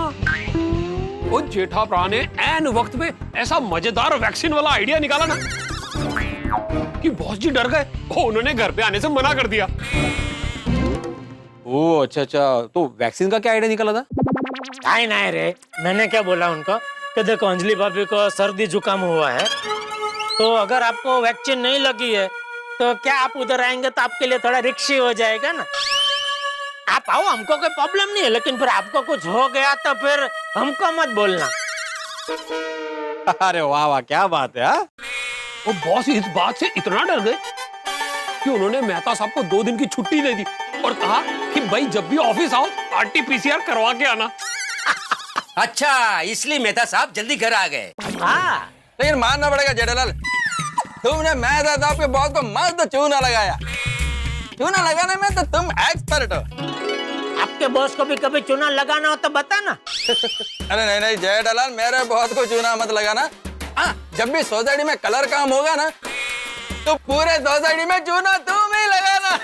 ओ जेठा भरा ने ऐन वक्त में ऐसा मजेदार वैक्सीन वाला आइडिया निकाला ना कि बॉस जी डर गए, उन्होंने घर पे आने से मना कर दिया। ओ अच्छा, तो वैक्सीन का क्या आइडिया निकाला था? नहीं रे, मैंने क्या बोला उनको कि कि देखो अंजलि भाभी को सर्दी जुकाम हुआ है, तो अगर आपको वैक्सीन नहीं लगी है तो क्या आप उधर आएंगे तो आपके लिए थोड़ा रिक्शी हो जाएगा ना। आप आओ, हमको कोई प्रॉब्लम नहीं है, लेकिन फिर आपको कुछ हो गया तो फिर हमको मत बोलना। अरे वाह वाह, क्या बात है। हाँ? वो बॉस इस बात से इतना डर गए कि उन्होंने मेहता साहब को 2 दिन की छुट्टी दे दी और कहा कि भाई जब भी ऑफिस आओ RT-PCR करवा के आना। अच्छा, इसलिए मेहता साहब जल्दी घर आ गए। हाँ, लेकिन मानना पड़ेगा जेठालाल, तुमने मेहता साहब के बॉस को मस्त चूना लगाया। चूना लगाने में तो तुम एक्सपर्ट हो। आपके बॉस को भी कभी चूना लगाना हो तो बताना। अरे नहीं नहीं जेठालाल, मेरे बॉस को चूना मत लगाना। हाँ, जब भी सोसाइटी में कलर काम होगा ना तो पूरे सोसाइटी में चूना तुम ही लगाना।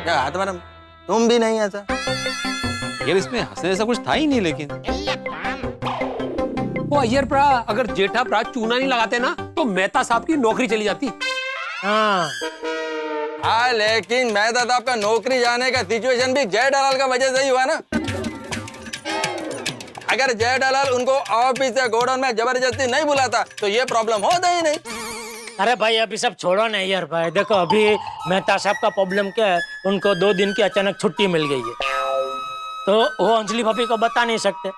क्या हाथ मैडम, तुम भी नहीं ऐसा? यार इसमें हंसने जैसा कुछ था ही नहीं। लेकिन वो अय्यर प्रा, अगर जेठा प्रा चूना नहीं लगाते ना तो मेहता साहब की नौकरी चली जाती। हाँ, हाँ, लेकिन मेहता साहब का नौकरी जाने का सिचुएशन भी जेठालाल का वजह से ही हुआ ना। अगर जेठालाल उनको ऑफिस या गोडाउन में जबरदस्ती नहीं बुलाता तो ये प्रॉब्लम होता ही नहीं। अरे भाई अभी सब छोड़ो ना यार भाई। देखो अभी मेहता साहब का प्रॉब्लम क्या है, उनको 2 दिन की अचानक छुट्टी मिल गई है, तो वो अंजलि भाभी को बता नहीं सकते।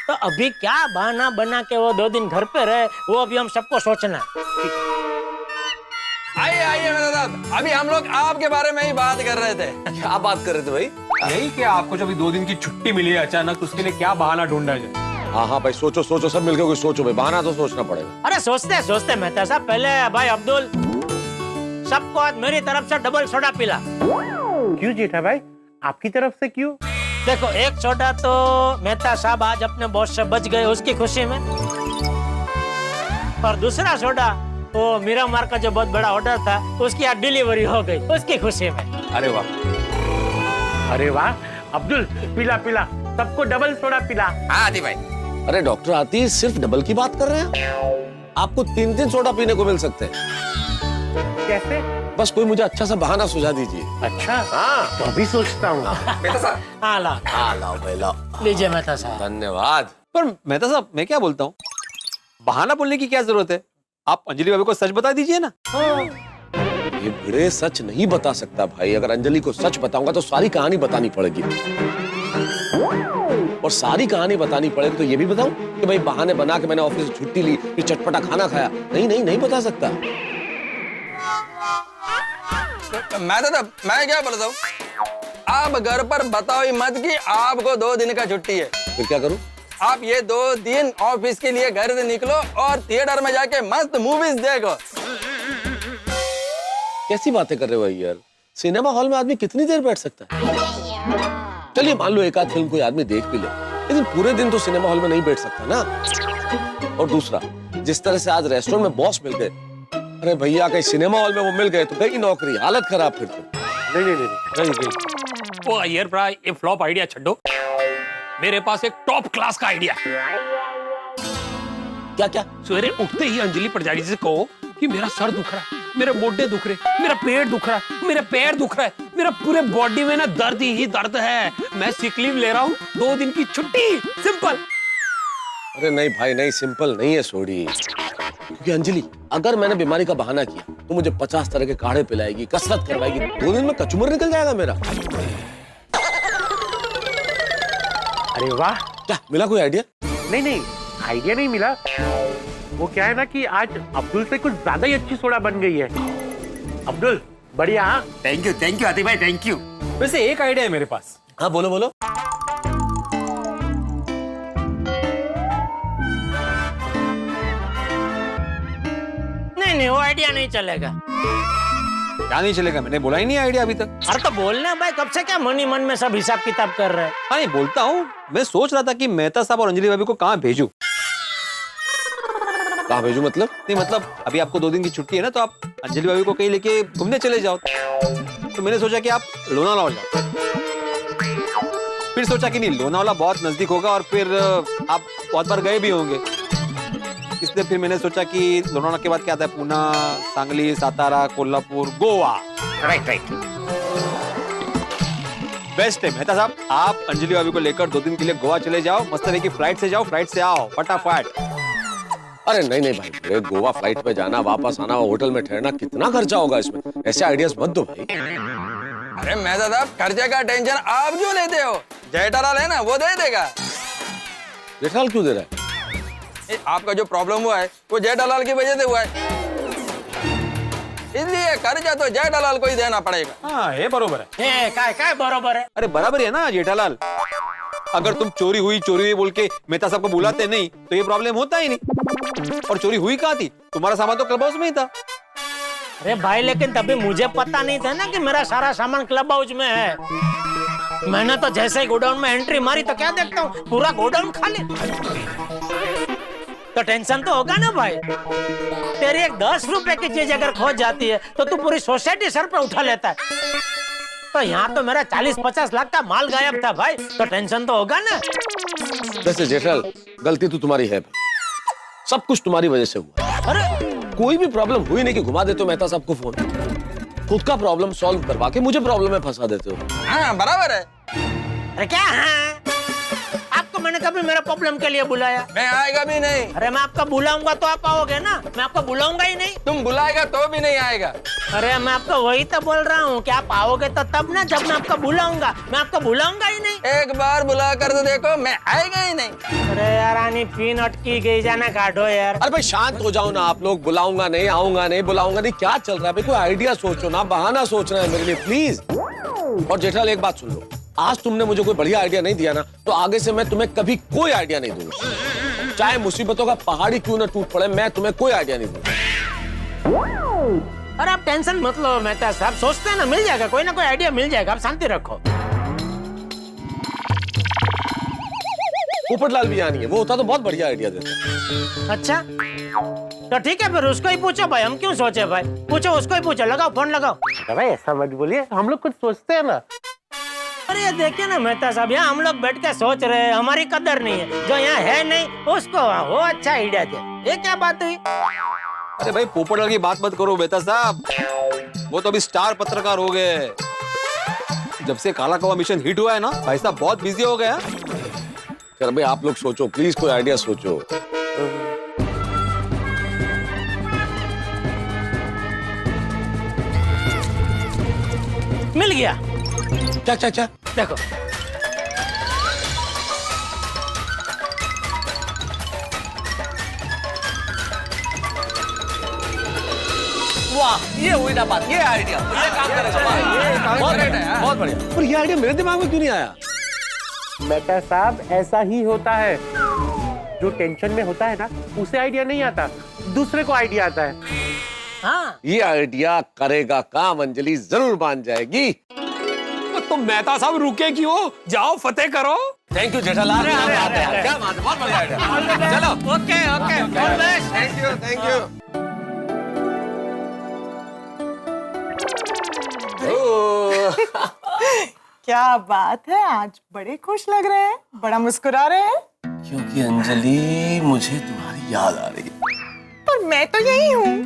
तो अभी क्या बहाना बना के वो 2 दिन घर पे रहे, वो अभी हम सबको सोचना है। आइए आइए मेहता साहब, अभी हम लोग आपके बारे में ही बात कर रहे थे। क्या बात कर रहे थे भाई? यही कि आपको जब 2 दिन की छुट्टी मिली है अचानक, तो उसके लिए क्या बहाना ढूंढा जाए। हाँ हाँ भाई, सोचो सोचो, सब मिलकर कुछ सोचो भाई, बहाना तो सोचना पड़ेगा। अरे सोचते मेहता साहब, पहले भाई अब्दुल सबको आज मेरी तरफ से डबल सोडा पिला। क्यों जेठा भाई, आपकी तरफ से क्यों? देखो, एक सोडा तो मेहता साहब आज अपने बॉस से बच गए उसकी खुशी में, और दूसरा सोडा वो मीरा मार का जो बहुत बड़ा ऑर्डर था उसकी आज डिलीवरी हो गई उसकी खुशी में। अरे वाह, अरे वाह अब्दुल, पिला पिला, सबको डबल सोडा पिला। हाँ आदि भाई। अरे डॉक्टर आती सिर्फ डबल की बात कर रहे हैं? आपको 3-3 सोडा पीने को मिल सकते हैं। कैसे? बस कोई मुझे अच्छा सा बहाना सुझा दीजिए। अच्छा, हाँ तो अभी सोचता हूँ। हाँ लाओ भाई लाओ। लीजिए मेहता साहब। धन्यवाद। पर मेहता साहब मैं क्या बोलता हूँ, बहाना बोलने की क्या जरूरत है, आप अंजलि भाभी को सच बता दीजिए ना। ये भिड़े सच नहीं बता सकता भाई। अगर अंजलि को सच बताऊंगा तो सारी कहानी बतानी पड़ेगी, और सारी कहानी बतानी पड़ेगी तो ये भी बताऊं कि भाई बहाने बना के मैंने ऑफिस से छुट्टी ली, फिर चटपटा खाना खाया। नहीं बता सकता। मैं क्या बोलता हूँ, आप घर पर बताओ ही मत कि आपको 2 दिन का छुट्टी है। फिर क्या करूं? आप ये 2 दिन ऑफिस के लिए घर से निकलो और थिएटर में जाके मस्त मूवीज देखो। कैसी बातें कर रहे हो यार, सिनेमा हॉल में आदमी कितनी देर बैठ सकता है? चलिए मान लो एक आध फिल्म कोई आदमी देख भी ले, लेकिन पूरे दिन तो सिनेमा हॉल में नहीं बैठ सकता ना। और दूसरा, जिस तरह से आज रेस्टोरेंट में बॉस मिल गए, अरे भैया कहीं सिनेमा हॉल में वो मिल गए तो गई नौकरी, हालत खराब फिर तो। नहीं। वो अय्यर प्रा, ये फ्लॉप आइडिया छड्डो, मेरे पास एक टॉप क्लास का आइडिया। क्या? सवेरे उठते ही अंजलि प्रजारी से कहो कि मेरा सर दुख रहा है, मेरे मोढे दुख रहे, मेरा पेट दुख रहा है, मेरा पैर दुख रहा है, मेरा पूरे बॉडी में ना दर्द ही दर्द है, मैं सिक लीव ले रहा हूँ, 2 दिन की छुट्टी, सिंपल। अरे नहीं भाई नहीं, सिंपल नहीं है सोडी। क्योंकि अंजलि अगर मैंने बीमारी का बहाना किया तो मुझे 50 तरह के काढ़े पिलाएगी, कसरत करवाएगी, 2 दिन में कचुमर निकल जाएगा मेरा। अरे वाह, क्या मिला कोई आइडिया? नहीं आइडिया नहीं मिला। वो क्या है ना कि आज अब्दुल से कुछ ज्यादा ही अच्छी सोडा बन गई है। अब्दुल बढ़िया। हाँ थैंक यू आदि भाई, थैंक यू। वैसे एक आइडिया है मेरे पास। हाँ बोलो। नहीं वो आइडिया नहीं चलेगा। क्या नहीं चलेगा? मैंने बोला ही नहीं आइडिया अभी तक। अरे तो बोलना भाई, कब से क्या मन ही मन में सब हिसाब किताब कर रहे हैं। हाँ नहीं बोलता हूँ, मैं सोच रहा था कि मेहता साहब और अंजलि भाभी को कहाँ भेजूं। कहाँ भेजूं मतलब? नहीं मतलब अभी आपको 2 दिन की छुट्टी है ना, तो आप अंजलि भाभी को कहीं लेके घूमने चले जाओ। तो मैंने सोचा कि आप लोनावाला जाओ, फिर सोचा कि नहीं लोनावाला बहुत नजदीक होगा और फिर आप बहुत बार गए भी होंगे, इसलिए फिर मैंने सोचा कि लोनावला के बाद क्या आता है, Poona, Sangli, Satara, Kolhapur, Goa. Right right. Best है मेहता साहब, आप अंजलि भाभी को लेकर 2 दिन के लिए गोवा चले जाओ, मस्त है कि फ्लाइट से जाओ, फ्लाइट से आओ फटाफट। अरे नहीं नहीं भाई, अरे गोवा फ्लाइट पे जाना, वापस आना, होटल में ठहरना, कितना खर्चा होगा इसमें? ऐसे आइडियाज मत दो भाई। अरे मेहता साहब, खर्चे का टेंशन आप क्यों लेते हो? जेठालाल है ना, वो दे देगा। जेठालाल क्यों दे रहा है? आपका जो प्रॉब्लम हुआ है वो जेठालाल की वजह से हुआ है, इसलिए कर्जा तो जेठालाल को ही देना पड़ेगा। हाँ ये बरोबर है। काय बरोबर है। अरे बराबर है ना जेठालाल, अगर तुम चोरी हुई बोल के मेहता साहब को बुलाते नहीं तो ये प्रॉब्लम होता ही नहीं। और चोरी हुई कहाँ थी? तुम्हारा सामान तो क्लब हाउस में ही था। अरे भाई, लेकिन तभी मुझे पता नहीं था ना कि मेरा सारा सामान क्लब हाउस में है। मैंने तो जैसे ही गोडाउन में एंट्री मारी तो क्या देखता हूँ, पूरा गोडाउन खाली। तो टेंशन तो होगा ना भाई। तेरी एक 10 रुपए की चीज अगर खो जाती है तो तू पूरी सोसाइटी सर पे उठा लेता है। तो यहाँ तो मेरा 40-50 लाख का माल गायब था भाई, तो टेंशन तो होगा ना। वैसे जेठालाल, गलती तो तुम्हारी है भाई, सब कुछ तुम्हारी वजह से हुआ। अरे कोई भी प्रॉब्लम हुई नहीं कि घुमा देते हो मेहता साहब को फोन, खुद का प्रॉब्लम सॉल्व करवा के मुझे प्रॉब्लम में फंसा देते हो। हाँ बराबर है। अरे क्या? हाँ, आपको मैंने कभी मेरे प्रॉब्लम के लिए बुलाया? मैं आएगा भी नहीं। अरे मैं आपका बुलाऊंगा तो आप आओगे ना, मैं आपको बुलाऊंगा ही नहीं। तुम बुलाएगा तो भी नहीं आएगा। अरे मैं आपको वही तो बोल रहा हूँ कि आप आओगे तो तब ना, जब मैं आपको बुलाऊंगा। मैं आपको बुलाऊंगा ही नहीं। एक बार बुला कर तो देखो, मैं आएगा ही नहीं। अरे यार रानी पिन अटकी गई, जाना काटो यार। अरे भाई शांत हो जाओ ना आप लोग, बुलाऊंगा नहीं, आऊंगा नहीं, बुलाऊंगा नहीं, क्या चल रहा है भाई? कोई आइडिया सोचो ना, बहाना सोच रहे हैं मेरे लिए प्लीज। और जेठालाल एक बात सुन लो, आज तुमने मुझे कोई बढ़िया आइडिया नहीं दिया ना, तो आगे से मैं तुम्हें कभी कोई आइडिया नहीं दूंगा। चाहे मुसीबतों का पहाड़ी क्यों ना टूट पड़े, मैं तुम्हें कोई आइडिया नहीं दूंगा। अरे आप टेंशन मत लो मेहता साहब, सोचते हैं ना मिल जाएगा, कोई ना कोई आइडिया मिल जाएगा, आप शांति रखो। पोपटलाल भी यहाँ नहीं है, वो होता तो बहुत बढ़िया आइडिया देता। अच्छा तो ठीक है, फिर उसको ही पूछो भाई, हम क्यों सोचे भाई? पूछो, उसको ही पूछो, लगाओ फोन लगाओ। भाई ऐसा मत बोलिए, हम लोग कुछ सोचते हैं ना। अरे ये देखिए ना मेहता साहब, यहाँ हम लोग बैठ के सोच रहे हैं, हमारी कदर नहीं है। जो यहाँ है नहीं उसको वो अच्छा आइडिया दे, ये क्या बात हुई? अरे भाई पोपटलाल की बात मत करो मेहता साहब, वो तो अभी स्टार पत्रकार हो गए। जब से काला कौवा मिशन हिट हुआ है ना, भाई साहब बहुत बिजी हो गया। चलो भाई आप लोग सोचो प्लीज, कोई आइडिया सोचो। मिल गया। क्या क्या क्या? देखो वाह, ये हुई ना बात, ये आइडिया, ये काम करेगा भाई, बहुत बढ़िया, बहुत बढ़िया। पर ये आइडिया मेरे दिमाग में क्यों नहीं आया? मेहता साहब ऐसा ही होता है, जो टेंशन में होता है ना उसे आइडिया नहीं आता, दूसरे को आइडिया आता है। हाँ, ये आइडिया करेगा काम, अंजलि जरूर मान जाएगी। तो मेहता साहब रुके क्यों, जाओ फतेह करो। थैंक यू जेठालाल, क्या बात है, क्या बात है, बहुत बढ़िया आइडिया। चलो okay okay, all best. Thank you thank you. क्या बात है, आज बड़े खुश लग रहे हैं, बड़ा मुस्कुरा रहे हैं। क्योंकि अंजलि मुझे तुम्हारी याद आ रही है। पर मैं तो यही हूँ।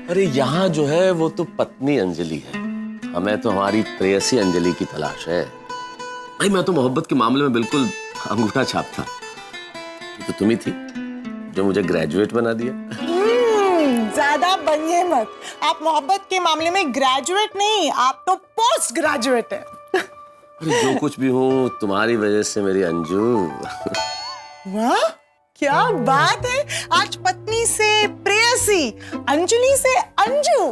अरे यहाँ जो है वो तो पत्नी अंजलि है, हमें तो हमारी प्रेयसी अंजलि की तलाश है। भाई मैं तो मोहब्बत के मामले में बिल्कुल अंगूठा छाप था। ये तो तुम ही थी जो मुझे ग्रेजुएट बना दिया। ज्यादा बनिए मत, आप मोहब्बत के मामले में ग्रेजुएट नहीं, आप तो पोस्ट ग्रेजुएट है। अरे जो कुछ भी हो, तुम्हारी वजह से मेरी अंजू। वाह क्या बात है, आज पत्नी से प्रेयसी, अंजलि से अंजू।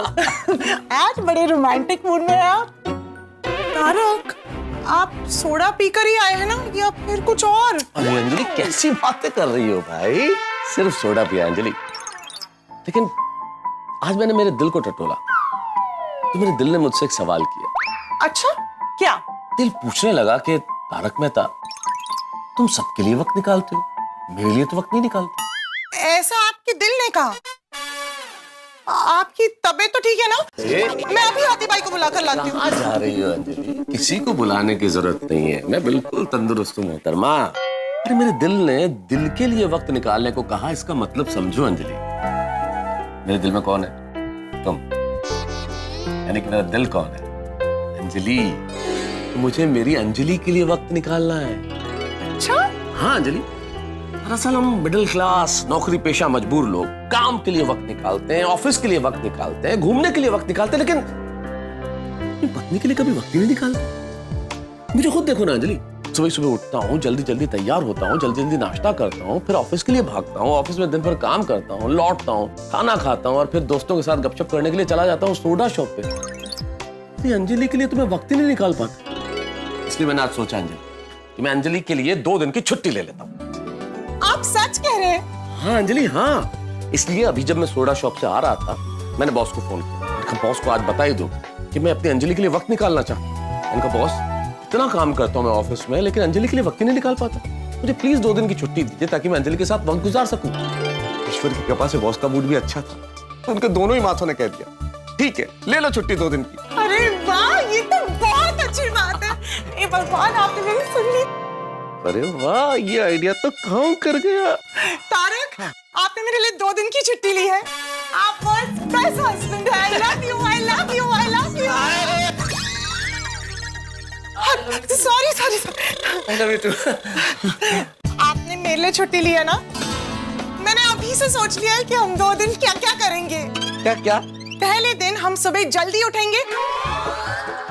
आज बड़े रोमांटिक मूड में हैं आप। तारक, आप सोडा पीकर ही आए हैं ना, या फिर कुछ और? अरे अंजलि कैसी बातें कर रही हो भाई, सिर्फ सोडा पिया अंजलि। लेकिन आज मैंने मेरे दिल को टटोला, तो मेरे दिल ने मुझसे एक सवाल किया। अच्छा क्या? दिल पूछने लगा कि तारक मेहता, तुम सबके लिए वक्त निकालते हो, मेरे लिए तो वक्त नहीं निकालते। ऐसा आपके दिल ने कहा? आपकी तबीयत तो ठीक है ना? मैं अभी हाथी भाई को बुलाकर लाती हूँ। कहाँ जा रही हो अंजलि? किसी को बुलाने की जरूरत नहीं है, मैं बिल्कुल तंदुरुस्त हूँ मोहतरमा। अरे मेरे दिल ने दिल के लिए वक्त निकालने को कहा, इसका मतलब समझो अंजलि। मेरे दिल में कौन है? तुम। यानी कि मेरा दिल कौन है? अंजलि। तो मुझे मेरी अंजलि के लिए वक्त निकालना है। अच्छा? हाँ अंजलि, दरअसल हम मिडिल क्लास नौकरी पेशा मजबूर लोग काम के लिए वक्त निकालते हैं, ऑफिस के लिए वक्त निकालते हैं, घूमने के लिए वक्त निकालते हैं, लेकिन अपनी पत्नी के लिए कभी वक्त ही नहीं निकालते। मुझे खुद देखो ना अंजलि, सुबह सुबह उठता हूँ, जल्दी जल्दी तैयार होता हूँ, जल्दी जल्दी नाश्ता करता हूँ, फिर ऑफिस के लिए भागता हूँ, ऑफिस में दिन भर काम करता हूँ, लौटता हूँ, खाना खाता हूँ और फिर दोस्तों के साथ गपशप करने के लिए चला जाता हूँ सोडा शॉप पे। अंजलि के लिए तो मैं वक्त ही नहीं निकाल पाता। इसलिए मैंने आज सोचा अंजलि कि मैं अंजलि के लिए 2 दिन की छुट्टी ले लेता हूँ। आप सच कह रहे हैं? हाँ अंजलि, हाँ। इसलिए अभी जब मैं सोडा शॉप से आ रहा था, मैंने बॉस को फोन किया। बॉस को आज बता ही दो कि मैं अपनी अंजलि के लिए वक्त निकालना चाहता हूँ। उनका बॉस, इतना काम करता हूँ मैं ऑफिस में, लेकिन अंजलि के लिए वक्त ही नहीं निकाल पाता। मुझे प्लीज 2 दिन की छुट्टी दीजिए ताकि मैं अंजलि के साथ वक्त गुजार सकूं। ईश्वर की कृपा से बॉस का मूड भी अच्छा था, तो उनके दोनों ही माथों ने कह दिया ठीक है, ले लो छुट्टी 2 दिन की। अरे वाह, ये तो बहुत अच्छी बात है। ए भगवान, आपने मेरी सुन ली। अरे वाह, ये आइडिया तो काम कर गया। तारक, आपने मेरे लिए 2 दिन की छुट्टी ली है। आप वर्ल्ड्स बेस्ट हस्बैंड हैं। I love you, I love you, I love you. Sorry sorry sorry. I love you too. आपने मेरे लिए छुट्टी ली है ना? मैंने अभी से सोच लिया है कि हम 2 दिन क्या क्या करेंगे। क्या क्या? पहले दिन हम सुबह जल्दी उठेंगे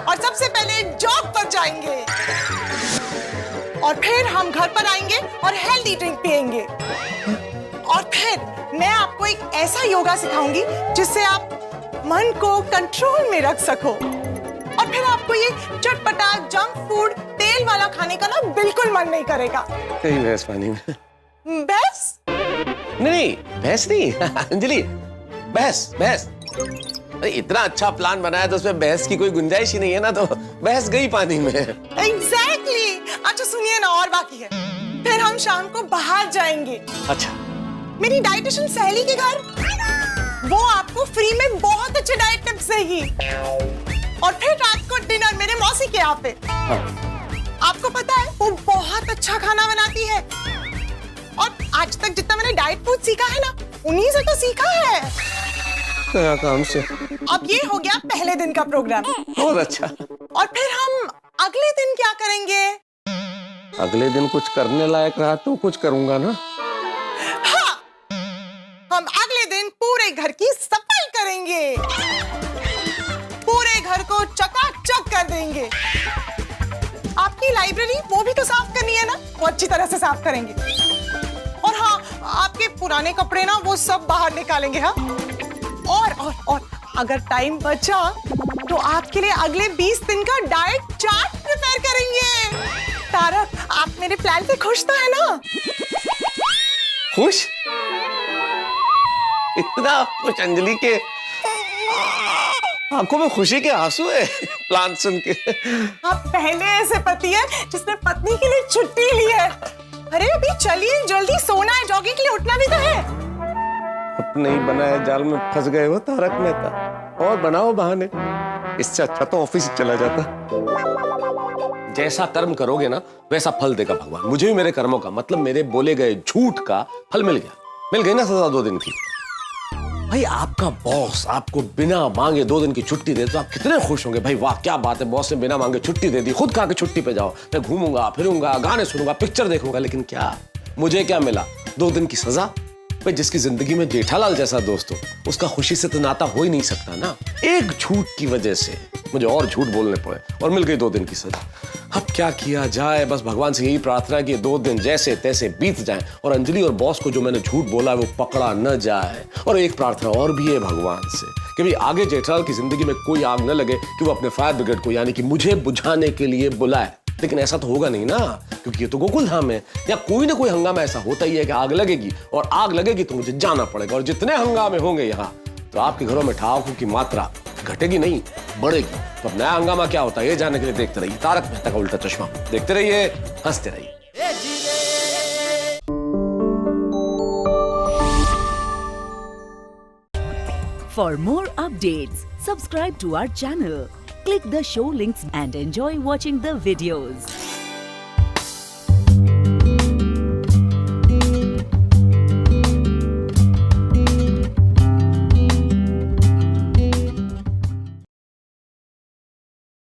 और सबसे पहले जॉब पर जाएंगे, और फिर हम घर पर आएंगे और हेल्दी ड्रिंक पिएंगे, और फिर मैं आपको एक ऐसा योगा सिखाऊंगी जिससे आप मन को कंट्रोल में रख सको, और फिर आपको ये चटपटा जंक फूड तेल वाला खाने का ना बिल्कुल मन नहीं करेगा। कहीं भैंस पानी में? बस नहीं, भैंस नहीं अंजलि, बहस बहस। अरे इतना अच्छा प्लान बनाया तो उसमें बहस की कोई गुंजाइश ही नहीं है ना, तो बहस गई पानी में। एग्जैक्टली। अच्छा सुनिए ना, और बाकी है। फिर हम शाम को बाहर जाएंगे। अच्छा। मेरी डाइटिशियन सहेली के घर, वो आपको फ्री में बहुत अच्छे डाइट टिप्स देगी। और फिर रात को डिनर मेरे मौसी के यहाँ पे। आपको पता है वो बहुत अच्छा खाना बनाती है, और आज तक जितना मैंने डाइट फूड सीखा है ना, उन्हीं से तो सीखा है। क्या काम से? अब ये हो गया पहले दिन का प्रोग्राम। बहुत अच्छा। और फिर हम अगले दिन क्या करेंगे? अगले दिन कुछ करने लायक रहा तो कुछ करूंगा ना। हाँ, हम अगले दिन पूरे घर की सफाई करेंगे, पूरे घर को चकाचक कर देंगे। आपकी लाइब्रेरी वो भी तो साफ करनी है ना, वो अच्छी तरह से साफ करेंगे। और हाँ, आपके पुराने कपड़े ना वो सब बाहर निकालेंगे। हाँ, और अगर टाइम बचा तो आपके लिए अगले 20 दिन का डाइट चार्ट प्रिपेयर करेंगे। तारक, आप मेरे प्लान से खुश तो है ना? खुश? इतना खुश अंजलि के आंखों में खुशी के आंसू है प्लान सुन के। आप पहले ऐसे पति है जिसने पत्नी के लिए छुट्टी ली है। अरे अभी चलिए, जल्दी सोना है, जॉगिंग के लिए उठना भी तो है। अपने ही बनाए जाल में फंस गए हो तारक मेहता, और बनाओ बहाने। इससे अच्छा तो ऑफिस चला जाता। जैसा कर्म करोगे ना वैसा फल देगा भगवान। मुझे भी मेरे कर्मों का, मतलब मेरे बोले गए झूठ का फल मिल गया। मिल गई ना सजा 2 दिन की। भाई आपका बॉस आपको बिना मांगे 2 दिन की छुट्टी दे तो आप कितने खुश होंगे। भाई वाह क्या बात है, बॉस ने बिना मांगे छुट्टी दे दी, खुद कहा कि छुट्टी पे जाओ, मैं घूमूंगा फिरूंगा, गाने सुनूंगा, पिक्चर देखूंगा। लेकिन क्या मुझे क्या मिला? 2 दिन की सजा। भाई जिसकी जिंदगी में जेठालाल जैसा दोस्त हो, उसका खुशी से तो नाता हो ही नहीं सकता ना। एक झूठ की वजह से मुझे और झूठ बोलने पड़े और मिल गई 2 दिन की सजा। अब क्या किया जाए, बस भगवान से यही प्रार्थना कि 2 दिन जैसे तैसे बीत जाएं और अंजलि और बॉस को जो मैंने झूठ बोला है वो पकड़ा न जाए। और एक प्रार्थना और भी है भगवान से कि भाई आगे जेठालाल की जिंदगी में कोई आग न लगे कि वो अपने फायर ब्रिगेड को, यानी कि मुझे बुझाने के लिए बुलाए। लेकिन ऐसा तो होगा नहीं ना, क्योंकि ये तो गोकुल धाम है। या कोई ना कोई हंगामा ऐसा होता ही है कि आग लगेगी, और आग लगेगी तो मुझे जाना पड़ेगा। और जितने हंगामे होंगे यहाँ, तो आपके घरों में ठहाकों की मात्रा घटेगी नहीं बढ़ेगी। तो अब नया हंगामा क्या होता है ये जानने के लिए देखते रहिए तारक मेहता का उल्टा चश्मा। देखते रहिए, हंसते रहिए। For more updates, subscribe to our channel, click the show links and enjoy watching the videos.